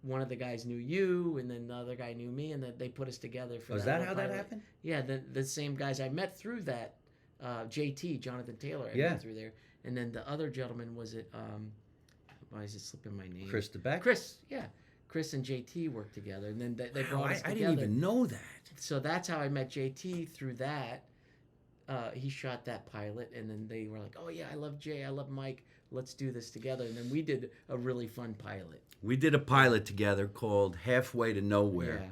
one of the guys knew you, and then the other guy knew me, and then they put us together for. Was that that how pilot. that happened? Yeah, the same guys I met through that, JT Jonathan Taylor. I Yeah. met through there, and then the other gentleman was it. Why is it slipping my name? Chris DeBeck? Chris, yeah. Chris and JT worked together, and then they brought us I together. didn't even know that. So that's how I met JT through that. He shot that pilot, and then they were like, "Oh yeah, I love Jay, I love Mike. Let's do this together." And then we did a really fun pilot. We did a pilot together called Halfway to Nowhere.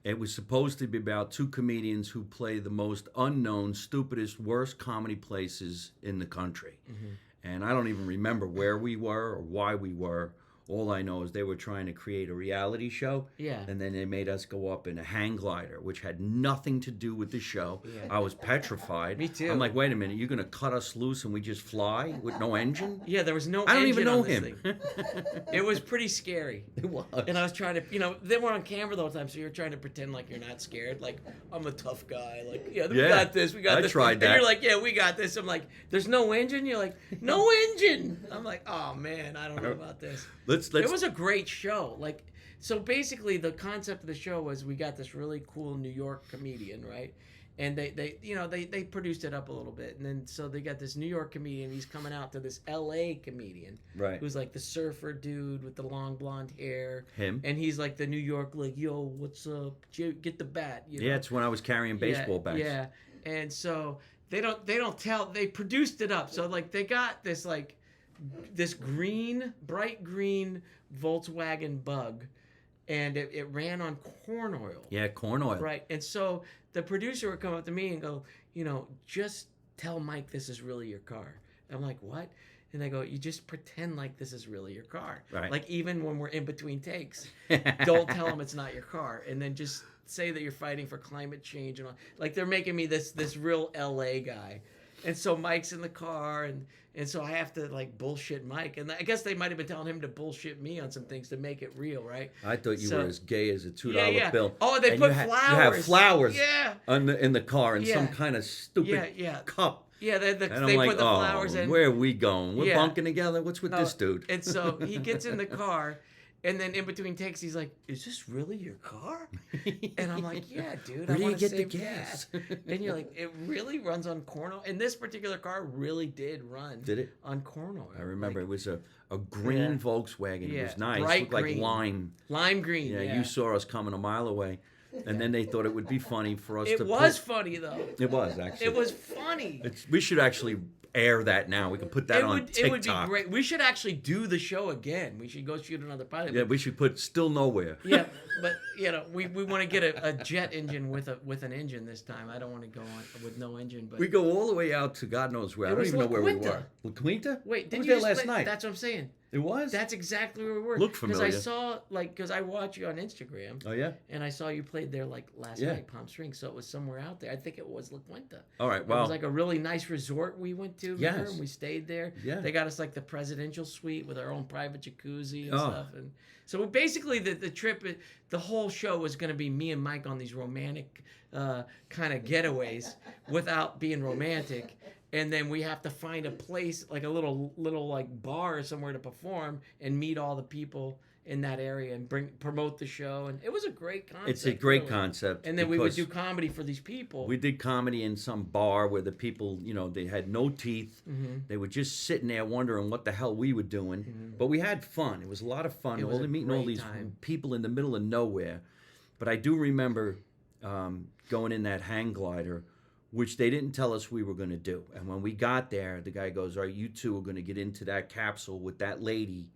Yeah. It was supposed to be about two comedians who play the most unknown, stupidest, worst comedy places in the country. Mm-hmm. And I don't even remember where we were or why we were. All I know is they were trying to create a reality show. Yeah. And then they made us go up in a hang glider, which had nothing to do with the show. Yeah. I was petrified. Me too. I'm like, wait a minute, you're going to cut us loose and we just fly with no engine? Yeah, there was no. I don't even engine know on this him. thing. It was pretty scary. It was. And I was trying to, they were on camera the whole time, so you're trying to pretend like you're not scared. Like, I'm a tough guy. Like, we got this. We got I this. tried that. And you're like, yeah, we got this. I'm like, there's no engine. You're like, no engine. I'm like, oh man, I don't know about this. Let's. It was a great show. Like, so basically, the concept of the show was we got this really cool New York comedian, right? And they produced it up a little bit, and then so they got this New York comedian. He's coming out to this L.A. comedian, Right. Who's like the surfer dude with the long blonde hair. Him. And he's like the New York, like, yo, what's up? Get the bat. Yeah, it's when I was carrying baseball bats. Yeah, and so they don't tell. They produced it up, so like they got this like this bright green Volkswagen Bug, and it ran on corn oil. Yeah, corn oil. Right, and so the producer would come up to me and go, just tell Mike this is really your car. I'm like, what? And they go, you just pretend like this is really your car. Right. Like even when we're in between takes, don't tell them it's not your car, and then just say that you're fighting for climate change and all. Like they're making me this real LA guy. And so Mike's in the car, and so I have to like bullshit Mike, and I guess they might have been telling him to bullshit me on some things to make it real, right? I thought you were as gay as a $2 yeah. bill. Oh, they and put you flowers. You have flowers Yeah. in the car in some Yeah. kind of stupid Yeah. cup. Yeah, And they I'm like, put the flowers in. where are we going? We're Yeah. bunking together? What's with No, this dude? And so he gets in the car, and then in between takes, he's like, "Is this really your car?" And I'm like, "Yeah, dude. Where I do you want to get the save gas?" And you're like, "It really runs on corn oil." And this particular car really did run. Did it? On corn oil. I remember Like, it was a green Yeah. Volkswagen. Yeah. It was nice. Bright Looked like green. lime. lime green. Yeah, Yeah, you saw us coming a mile away. And then they thought it would be funny for us to It was funny though. It was, actually. It was funny. We should actually air that now. We can put that on TikTok. It would be great. We should actually do the show again. We should go shoot another pilot. Yeah, we should put Still Nowhere. Yeah, but we want to get a jet engine with an engine this time. I don't want to go on with no engine. But We go all the way out to God knows where. I don't was even know La where we Quinta. were. La Quinta? wait, I did was you there just last play- night. That's what I'm saying. It was? That's exactly where we were. Looked Because familiar. I saw because I watch you on Instagram. Oh, yeah? And I saw you played there like last Yeah. night, Palm Springs. So it was somewhere out there. I think it was La Quinta. All right, It well. was like a really nice resort we went to. Remember? Yes. And we stayed there. Yeah. They got us like the presidential suite with our own private jacuzzi and Oh. stuff. And so basically the trip, the whole show was going to be me and Mike on these romantic kind of getaways without being romantic. And then we have to find a place, like a little like bar or somewhere to perform and meet all the people in that area and promote the show. And it was a great concept. It's a great really. concept. And then we would because do comedy for these people. We did comedy in some bar where the people, they had no teeth. Mm-hmm. They were just sitting there wondering what the hell we were doing. But we had fun. It was a lot of fun. It was a Meeting all great these time. people in the middle of nowhere. But I do remember going in that hang glider, which they didn't tell us we were going to do. And when we got there, the guy goes, all right, you two are going to get into that capsule with that lady.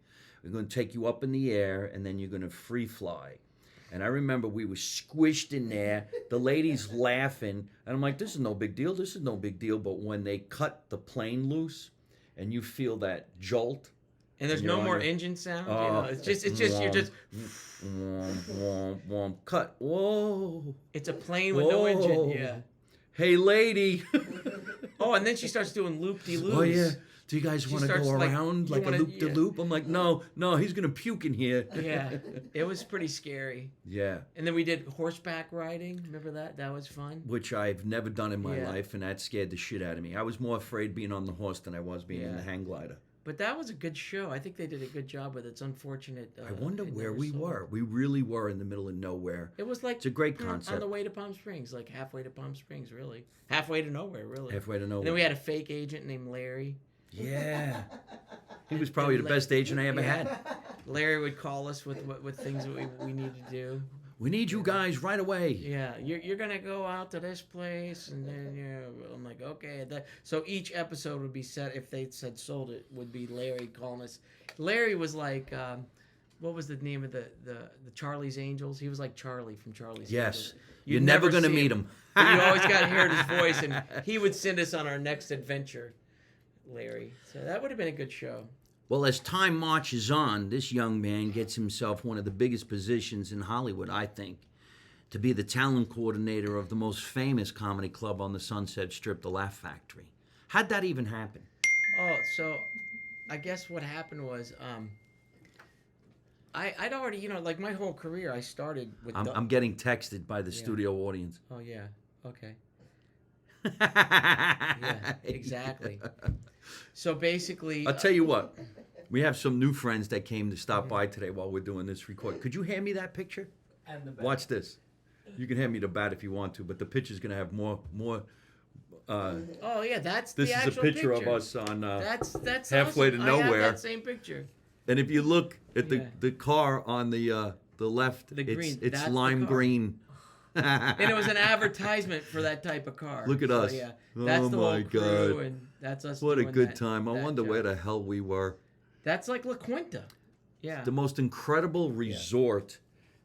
We're going to take you up in the air, and then you're going to free fly. And I remember we were squished in there. The lady's laughing. And I'm like, this is no big deal. This is no big deal. But when they cut the plane loose and you feel that jolt. And there's and you're no on more your- engine sound. Oh, It's just you're just. Womp, womp, womp. Cut. Whoa. It's a plane with no engine. Whoa. Yeah. Hey, lady. Oh, and then she starts doing loop de loops. Oh, yeah. Do you guys She want to starts go like, around you like a wanna- loop de loop? I'm like, no, he's going to puke in here. Yeah. It was pretty scary. Yeah. And then we did horseback riding. Remember that? That was fun. Which I've never done in my Yeah. life, and that scared the shit out of me. I was more afraid being on the horse than I was being in Yeah. the hang glider. But that was a good show. I think they did a good job with it. It's unfortunate. I wonder it where never we sold. were. We really were in the middle of nowhere. It was like It's a great on concept. the way to Palm Springs, like halfway to Palm Springs, really. Halfway to nowhere, really. Halfway to And then nowhere. we had a fake agent named Larry. Yeah. He was probably the best agent I ever had. Larry would call us with things that we needed to do. We need you guys right away. Yeah, you're gonna go out to this place, and then I'm like, okay. So each episode would be set. If they said sold it, would be Larry calling us. Larry was like, what was the name of the Charlie's Angels? He was like Charlie from Charlie's Yes. Angels. You're never going to see meet him. But you always got to hear his voice, and he would send us on our next adventure. Larry. So that would have been a good show. Well, as time marches on, this young man gets himself one of the biggest positions in Hollywood, I think, to be the talent coordinator of the most famous comedy club on the Sunset Strip, the Laugh Factory. How'd that even happen? Oh, so I guess what happened was I'd already, like my whole career, I started with... I'm getting texted by the studio audience. Oh, yeah. Okay. Yeah, exactly. So basically... I'll tell you what. We have some new friends that came to stop by today while we're doing this record. Could you hand me that picture? And the bat. Watch this. You can hand me the bat if you want to, but the picture's going to have more. Oh, yeah, that's This the is a actual picture of us on That's Halfway awesome. to I Nowhere. have that same picture. And if you look at Yeah. the car on the left, The green, it's that's the lime car. green. And it was an advertisement for that type of car. Look at So, us. Yeah, Oh that's the my whole crew, God. and that's us. What a doing good that- time. I that wonder job. where the hell we were. That's like La Quinta. Yeah, The most incredible resort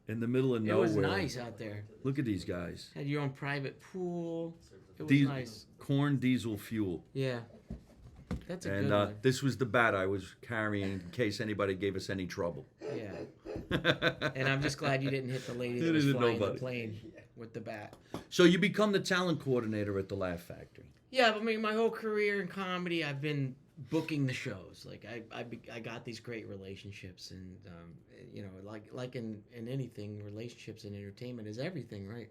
in the middle of it nowhere. was nice out there. Look at these guys. Had your own private pool. It was These nice. corn diesel fuel. Yeah. That's a And good one. this was the bat I was carrying in case anybody gave us any trouble. Yeah. And I'm just glad you didn't hit the lady that It was isn't flying the nobody. plane with the bat. So you become the talent coordinator at the Laugh Factory. Yeah, but I mean, my whole career in comedy, I've been booking the shows. Like I got these great relationships, and you know, like in anything, relationships and entertainment is everything, right?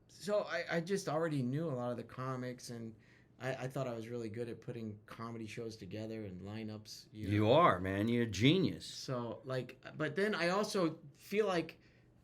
So I just already knew a lot of the comics, and I thought I was really good at putting comedy shows together and lineups. You are, man. You're a genius. So like, but then I also feel like,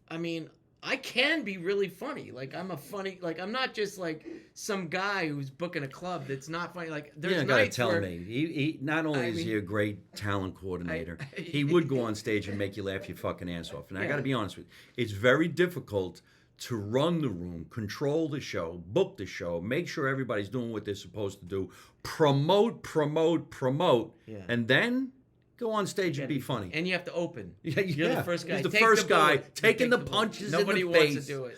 I mean, I can be really funny. Like I'm a funny, like I'm not just like some guy who's booking a club that's not funny. Like there's You gotta nights tell where, me. He not only I is he mean- a great talent coordinator, I- he would go on stage and make you laugh your fucking ass off. And I Yeah. got to be honest with you, it's very difficult to run the room, control the show, book the show, make sure everybody's doing what they're supposed to do, promote, Yeah. and then go on stage Yeah, and be funny. and you have to open. Yeah, You're yeah. the first guy. He's the Take first guy bullet. You taking take the bullet. punches in Nobody the wants face. to do it.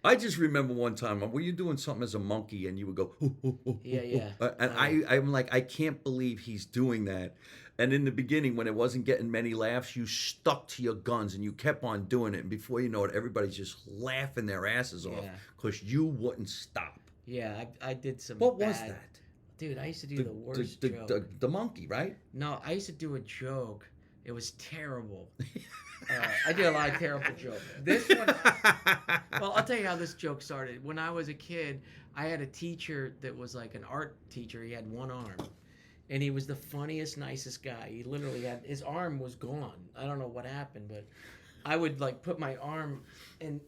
I just remember one time, were you doing something as a monkey and you would go, "Hoo, hoo, hoo, Yeah, hoo, yeah. hoo." And I'm like, I can't believe he's doing that. And in the beginning, when it wasn't getting many laughs, you stuck to your guns and you kept on doing it. And before you know it, everybody's just laughing their asses off Yeah. because you wouldn't stop. Yeah, I did some. What was bad- that? Dude, I used to do the worst the, joke. the monkey, right? No, I used to do a joke. It was terrible. I did a lot of terrible jokes. This one, well, I'll tell you how this joke started. When I was a kid, I had a teacher that was like an art teacher. He had one arm, and he was the funniest, nicest guy. He literally had his arm was gone. I don't know what happened, but I would like put my arm and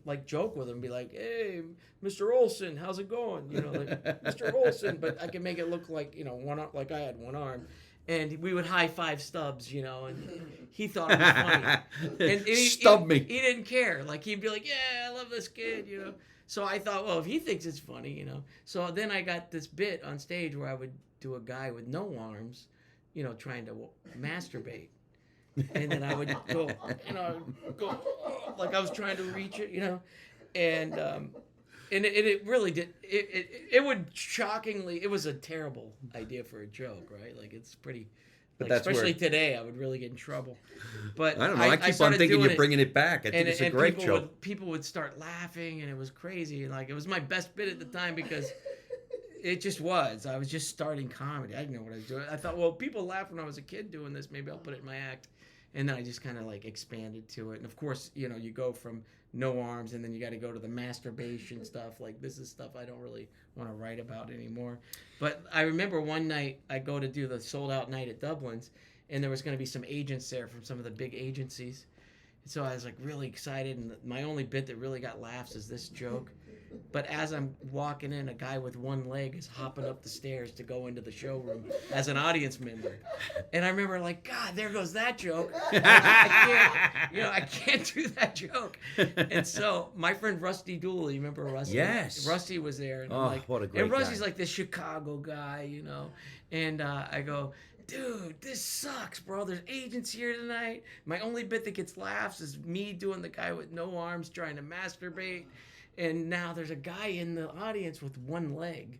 like joke with him, be like, "Hey, Mr. Olson, how's it going?" You know, like Mr. Olson, but I could make it look like, you know, one arm, like I had one arm. And we would high five Stubbs, you know, and he thought it was funny. And Stub me. He didn't care. Like he'd be like, "Yeah, I love this kid," you know. So I thought, well, if he thinks it's funny, you know. So then I got this bit on stage where I would do a guy with no arms, you know, trying to masturbate. And then I would go, you know, like I was trying to reach it, you know, and it really did. It would shockingly. It was a terrible idea for a joke, right? Like it's pretty. But Like, that's especially where- today, I would really get in trouble. But I don't know. I keep on started thinking doing you're bringing it back. I think it's a great joke. People would start laughing, and it was crazy. And like it was my best bit at the time because it just was. I was just starting comedy. I didn't know what I was doing. I thought, well, people laughed when I was a kid doing this. Maybe I'll put it in my act. And then I just kind of like expanded to it. And of course, you know, you go from no arms and then you got to go to the masturbation stuff. Like this is stuff I don't really want to write about anymore. But I remember one night I go to do the sold out night at Dublin's, and there was going to be some agents there from some of the big agencies. And so I was like really excited. And my only bit that really got laughs is this joke. But as I'm walking in, a guy with one leg is hopping up the stairs to go into the showroom as an audience member. And I remember like, God, there goes that joke. I can't do that joke. And so my friend Rusty Dooley, you remember Rusty? Yes. Rusty was there. And Oh, what a great And Rusty's guy. like this Chicago guy, you know. And I go, dude, this sucks, bro. There's agents here tonight. My only bit that gets laughs is me doing the guy with no arms trying to masturbate. And now there's a guy in the audience with one leg.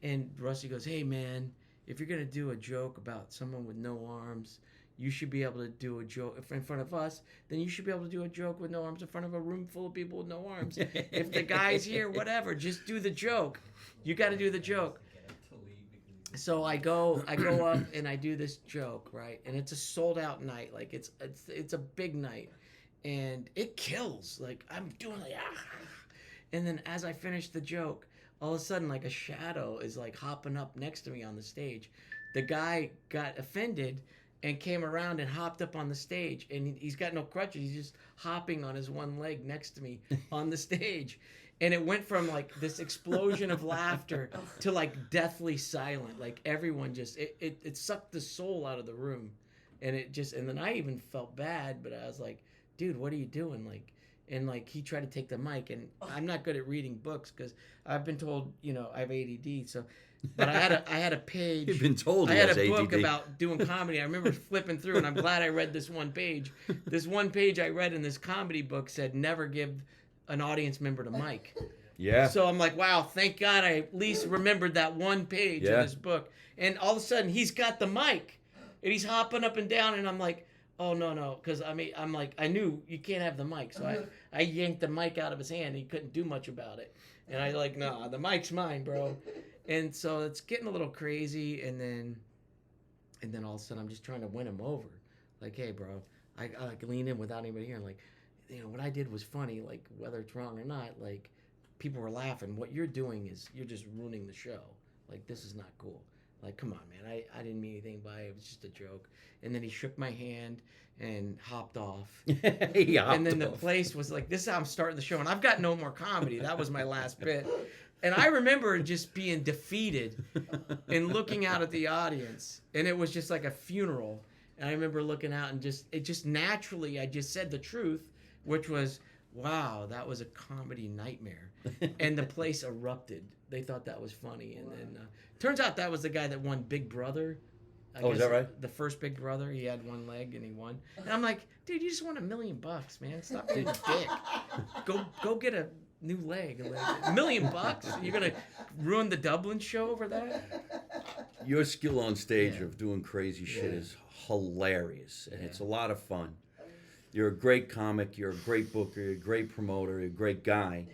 And Rusty goes, hey, man, if you're going to do a joke about someone with no arms, you should be able to do a joke in front of us. Then you should be able to do a joke with no arms in front of a room full of people with no arms. If the guy's here, whatever, just do the joke. You got to do the joke. So I go up and I do this joke, right? And it's a sold out night. Like it's a big night. And it kills. Like I'm doing like, ah. And then as I finish the joke, all of a sudden like a shadow is like hopping up next to me on the stage. The guy got offended and came around and hopped up on the stage. And he's got no crutches. He's just hopping on his one leg next to me on the stage. And it went from like this explosion of laughter to like deathly silent. Like everyone just, it sucked the soul out of the room. And then I even felt bad, but I was like, dude, what are you doing? Like, and like he tried to take the mic, and I'm not good at reading books because I've been told, you know, I have ADD. So, but I had a page. You've been told I he had has a book ADD. about doing comedy. I remember flipping through, and I'm glad I read this one page. This one page I read in this comedy book said, never give an audience member the mic. Yeah. So I'm like, wow, thank God I at least remembered that one page Yeah. of this book. And all of a sudden, he's got the mic, and he's hopping up and down, and I'm like, oh no, because I'm like, I knew you can't have the mic, so I yanked the mic out of his hand. And he couldn't do much about it, and I like, nah, the mic's mine, bro. And so it's getting a little crazy, and then all of a sudden I'm just trying to win him over, like, hey, bro, I like lean in without anybody hearing, like, what I did was funny, like whether it's wrong or not, like people were laughing. What you're doing is you're just ruining the show. Like, this is not cool. Like, come on, man. I didn't mean anything by it. It was just a joke. And then he shook my hand and hopped off. And then the place was like, this is how I'm starting the show. And I've got no more comedy. That was my last bit. And I remember just being defeated and looking out at the audience. And it was just like a funeral. And I remember looking out and it just naturally, I just said the truth, which was, wow, that was a comedy nightmare. And the place erupted. They thought that was funny. And then turns out that was the guy that won Big Brother. Is that right? The first Big Brother. He had one leg and he won. And I'm like, dude, you just won $1 million, man. Stop being a dick. Go get a new leg. $1 million? You're going to ruin the Dublin show over that? Your skill on stage of doing crazy shit is hilarious. And it's a lot of fun. You're a great comic. You're a great booker. You're a great promoter. You're a great guy.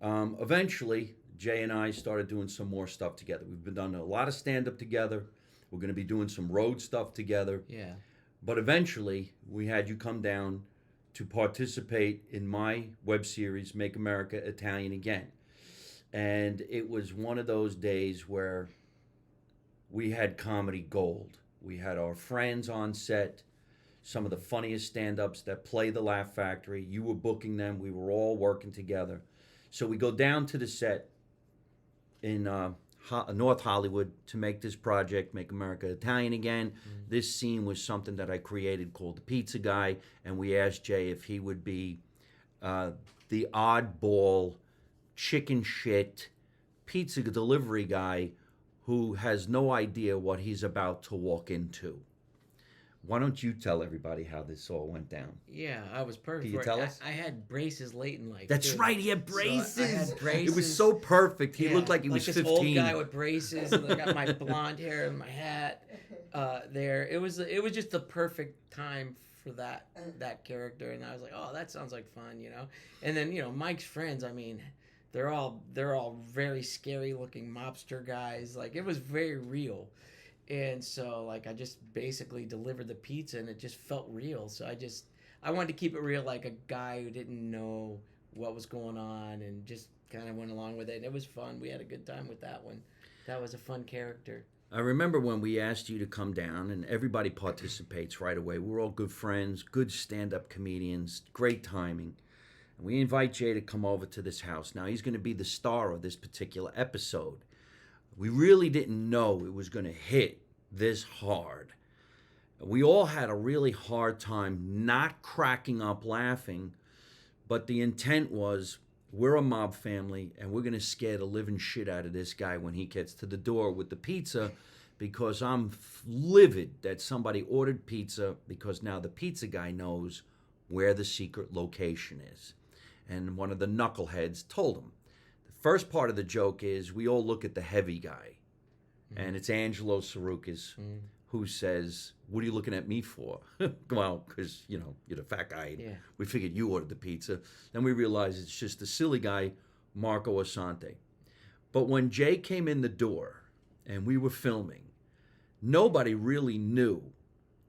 Eventually, Jay and I started doing some more stuff together. We've been done a lot of stand-up together. We're going to be doing some road stuff together. Yeah. But eventually, we had you come down to participate in my web series, Make America Italian Again. And it was one of those days where we had comedy gold. We had our friends on set, some of the funniest stand-ups that play the Laugh Factory. You were booking them. We were all working together. So we go down to the set in North Hollywood to make this project, Make America Italian Again. Mm-hmm. This scene was something that I created called The Pizza Guy, and we asked Jay if he would be the oddball, chicken shit pizza delivery guy who has no idea what he's about to walk into. Why don't you tell everybody how this all went down? Yeah, I was perfect. Can you tell us? I had braces late in life. That's too. right. He had braces. So I had braces. It was so perfect. He looked like he was 15. This old guy with braces. And I got my blonde hair and my hat there. It was just the perfect time for that character. And I was like, oh, that sounds like fun, you know. And then Mike's friends. I mean, they're all very scary looking mobster guys. Like, it was very real. And so, like, I just basically delivered the pizza, and it just felt real. So I wanted to keep it real, like a guy who didn't know what was going on and just kind of went along with it. And it was fun. We had a good time with that one. That was a fun character. I remember when we asked you to come down, and everybody participates right away. We're all good friends, good stand-up comedians, great timing. And we invite Jay to come over to this house. Now, he's going to be the star of this particular episode. We really didn't know it was going to hit this hard. We all had a really hard time not cracking up laughing, but the intent was, we're a mob family, and we're going to scare the living shit out of this guy when he gets to the door with the pizza, because I'm livid that somebody ordered pizza, because now the pizza guy knows where the secret location is. And one of the knuckleheads told him. First part of the joke is we all look at the heavy guy, and it's Angelo Sarukis, who says, what are you looking at me for? Well, because, you're the fat guy. Yeah. We figured you ordered the pizza. Then we realized it's just the silly guy, Marco Asante. But when Jay came in the door and we were filming, nobody really knew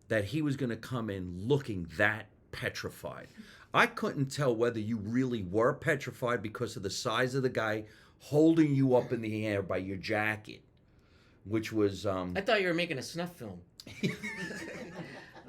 that he was going to come in looking that petrified. I couldn't tell whether you really were petrified because of the size of the guy holding you up in the air by your jacket, which was... I thought you were making a snuff film.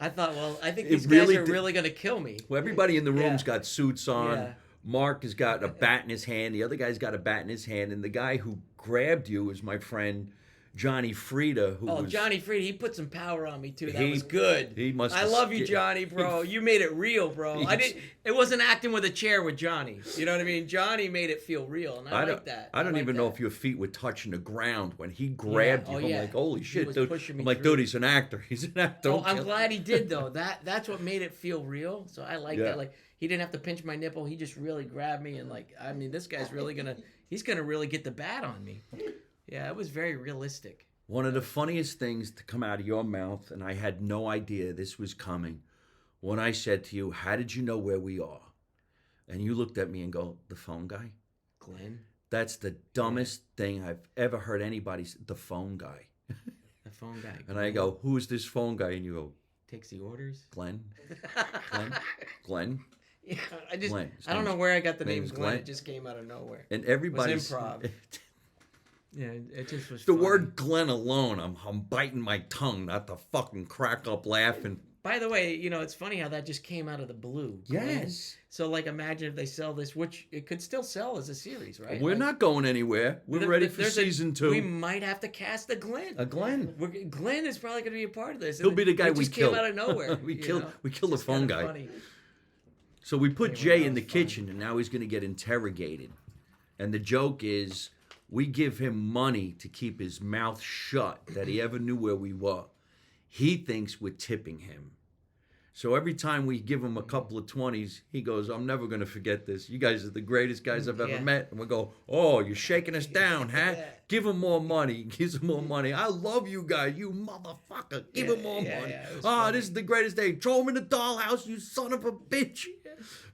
I thought, well, I think these guys are really going to kill me. Well, everybody in the room's got suits on. Yeah. Mark has got a bat in his hand. The other guy's got a bat in his hand. And the guy who grabbed you is my friend Johnny Frieda, who Oh, was Johnny Fried, he put some power on me too. That He- was good. he must I have love you, ski- Johnny, bro. You made it real, bro. I didn't. It wasn't acting with a chair with Johnny. You know what I mean? Johnny made it feel real, and I like that. I don't like even know that. if your feet were touching the ground when he grabbed Yeah. you. Oh, I'm yeah. like, holy He shit, was dude. pushing me I'm like, through. dude, he's an actor. He's an actor. Oh, Don't I'm kill glad he did though. That's what made it feel real. So I like Yeah. that. Like he didn't have to pinch my nipple. He just really grabbed me and like I mean, this guy's really he's gonna really get the bat on me. Yeah, it was very realistic. One of the funniest things to come out of your mouth, and I had no idea this was coming, when I said to you, how did you know where we are? And you looked at me and go, the phone guy? Glenn, That's the dumbest thing I've ever heard anybody say. The phone guy. the phone guy. And I go, who is this phone guy? And you go, Takes the orders. Glenn? Glenn? Yeah, I just Glenn. His I don't know name's- where I got the name name's Glenn. Glenn. It just came out of nowhere. And everybody's improv. Yeah, it just was The funny. word Glenn alone, I'm biting my tongue not to fucking crack up laughing. By the way, you know, it's funny how that just came out of the blue. Glenn. Yes. So like imagine if they sell this, which it could still sell as a series, right? We're Like, not going anywhere. We're ready for there's season 2. We might have to cast a Glenn. A Glenn. Glenn is probably going to be a part of this. He'll be the guy it we just kill. came out of nowhere. we you kill know? we kill the It's phone kinda guy. funny. So we put Anyway, Jay that in the was fun. kitchen, and now he's going to get interrogated. And the joke is, we give him money to keep his mouth shut, that he ever knew where we were. He thinks we're tipping him. So every time we give him a couple of 20s, he goes, I'm never going to forget this. You guys are the greatest guys I've ever Yeah. met. And we go, oh, you're shaking us down, huh? Give him more money. He gives him more money. I love you guys, you motherfucker. Give him more money. it was Oh, funny. this is the greatest day. Throw him in the dollhouse, you son of a bitch.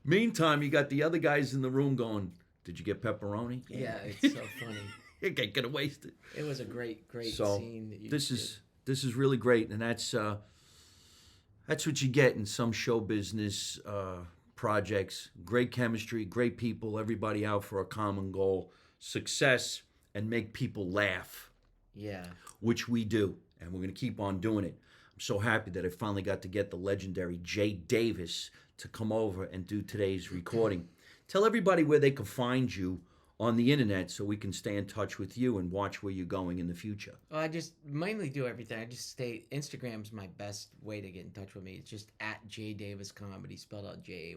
Meantime, you got the other guys in the room going, did you get pepperoni? Yeah, it's so funny. You ain't gonna waste it. It was a great So scene. That you this did. is really great, and that's what you get in some show business projects. Great chemistry, great people, everybody out for a common goal, success, and make people laugh, Yeah. which we do, and we're gonna keep on doing it. I'm so happy that I finally got to get the legendary Jay Davis to come over and do today's recording. Tell everybody where they can find you on the internet so we can stay in touch with you and watch where you're going in the future. Well, I just mainly do everything. I just Instagram's my best way to get in touch with me. It's just at J Davis Comedy, spelled out Jay.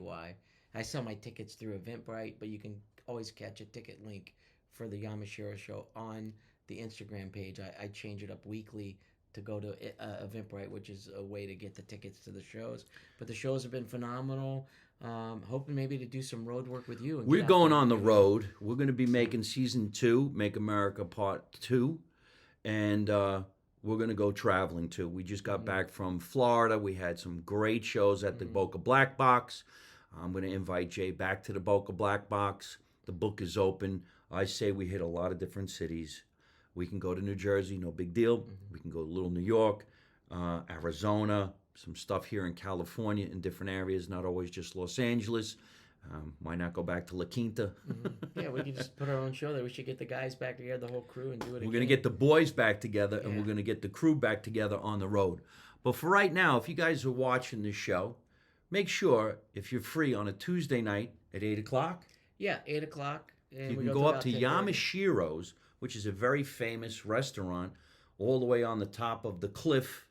I sell my tickets through Eventbrite, but you can always catch a ticket link for the Yamashiro show on the Instagram page. I change it up weekly to go to Eventbrite, which is a way to get the tickets to the shows. But the shows have been phenomenal. Hoping maybe to do some road work with you. And We're get out going there. on the road. We're going to be making season 2, Make America Part 2, and we're going to go traveling too. We just got back from Florida. We had some great shows at the Boca Black Box. I'm going to invite Jay back to the Boca Black Box. The book is open. I say we hit a lot of different cities. We can go to New Jersey, no big deal. We can go to Little New York, Arizona, some stuff here in California in different areas, not always just Los Angeles. Why not go back to La Quinta? Yeah, we can just put our own show there. We should get the guys back together, the whole crew, and do it again. We're going to get the boys back together, and Yeah. we're going to get the crew back together on the road. But for right now, if you guys are watching this show, make sure, if you're free on a Tuesday night at 8 o'clock, Yeah, 8 o'clock. And you we can go go up about to 10:30. Yamashiro's, which is a very famous restaurant, all the way on the top of the cliff.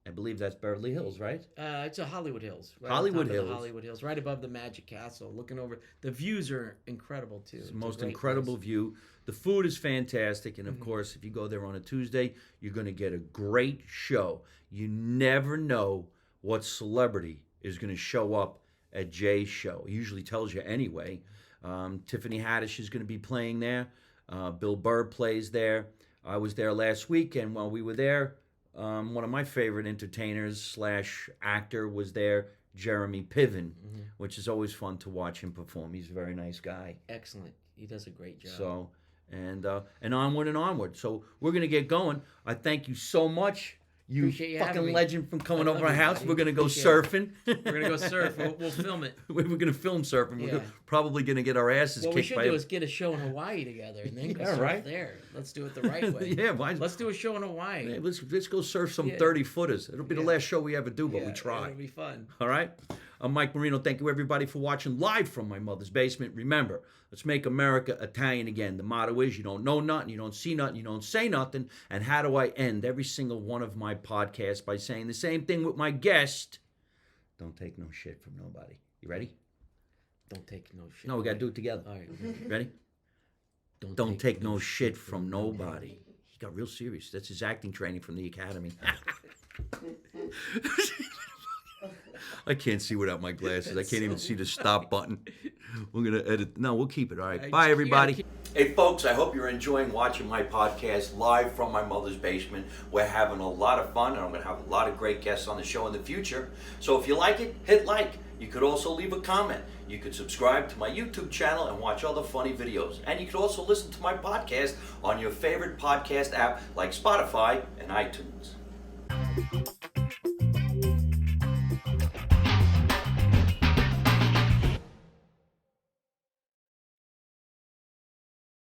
I believe that's Beverly Hills, right? It's a Hollywood Hills. Right Hollywood on top of the Hills. Hollywood Hills, right above the Magic Castle, looking over. The views are incredible too. It's It's the a most great incredible place. view. The food is fantastic. And of Mm-hmm. course, if you go there on a Tuesday, you're going to get a great show. You never know what celebrity is going to show up at Jay's show. He usually tells you anyway. Tiffany Haddish is going to be playing there. Bill Burr plays there. I was there last week, and while we were there, one of my favorite entertainers / actor was there, Jeremy Piven, which is always fun to watch him perform. He's a very nice guy. Excellent. He does a great job. So, and onward and onward. So we're going to get going. I thank you so much. You Appreciate you having fucking me. legend from coming I over love our you, house. buddy. We're going to go Appreciate surfing. We're gonna go surf. We'll film it. We're going to film surfing. Yeah. We're probably going to get our asses What we kicked should by do is get a show in Hawaii together and then go Yeah, surf right. there. Let's do it the right way. Yeah, why? Let's do a show in Hawaii. Let's go surf some Yeah. 30-footers. It'll be the Yeah. last show we ever do, but Yeah, we try. It'll be fun. All right? I'm Mike Marino. Thank you, everybody, for watching live from my mother's basement. Remember, let's make America Italian again. The motto is you don't know nothing, you don't see nothing, you don't say nothing. And how do I end every single one of my podcasts by saying the same thing with my guest? Don't take no shit from nobody. You ready? Don't take no shit. No, we got to do it together. All right. Ready? Don't take no shit from nobody. He got real serious. That's his acting training from the academy. I can't see without my glasses. I can't even see the stop button. We're going to edit. No, we'll keep it. All right. Bye, everybody. Hey, folks, I hope you're enjoying watching my podcast live from my mother's basement. We're having a lot of fun, and I'm going to have a lot of great guests on the show in the future. So if you like it, hit like. You could also leave a comment. You could subscribe to my YouTube channel and watch other funny videos. And you could also listen to my podcast on your favorite podcast app like Spotify and iTunes.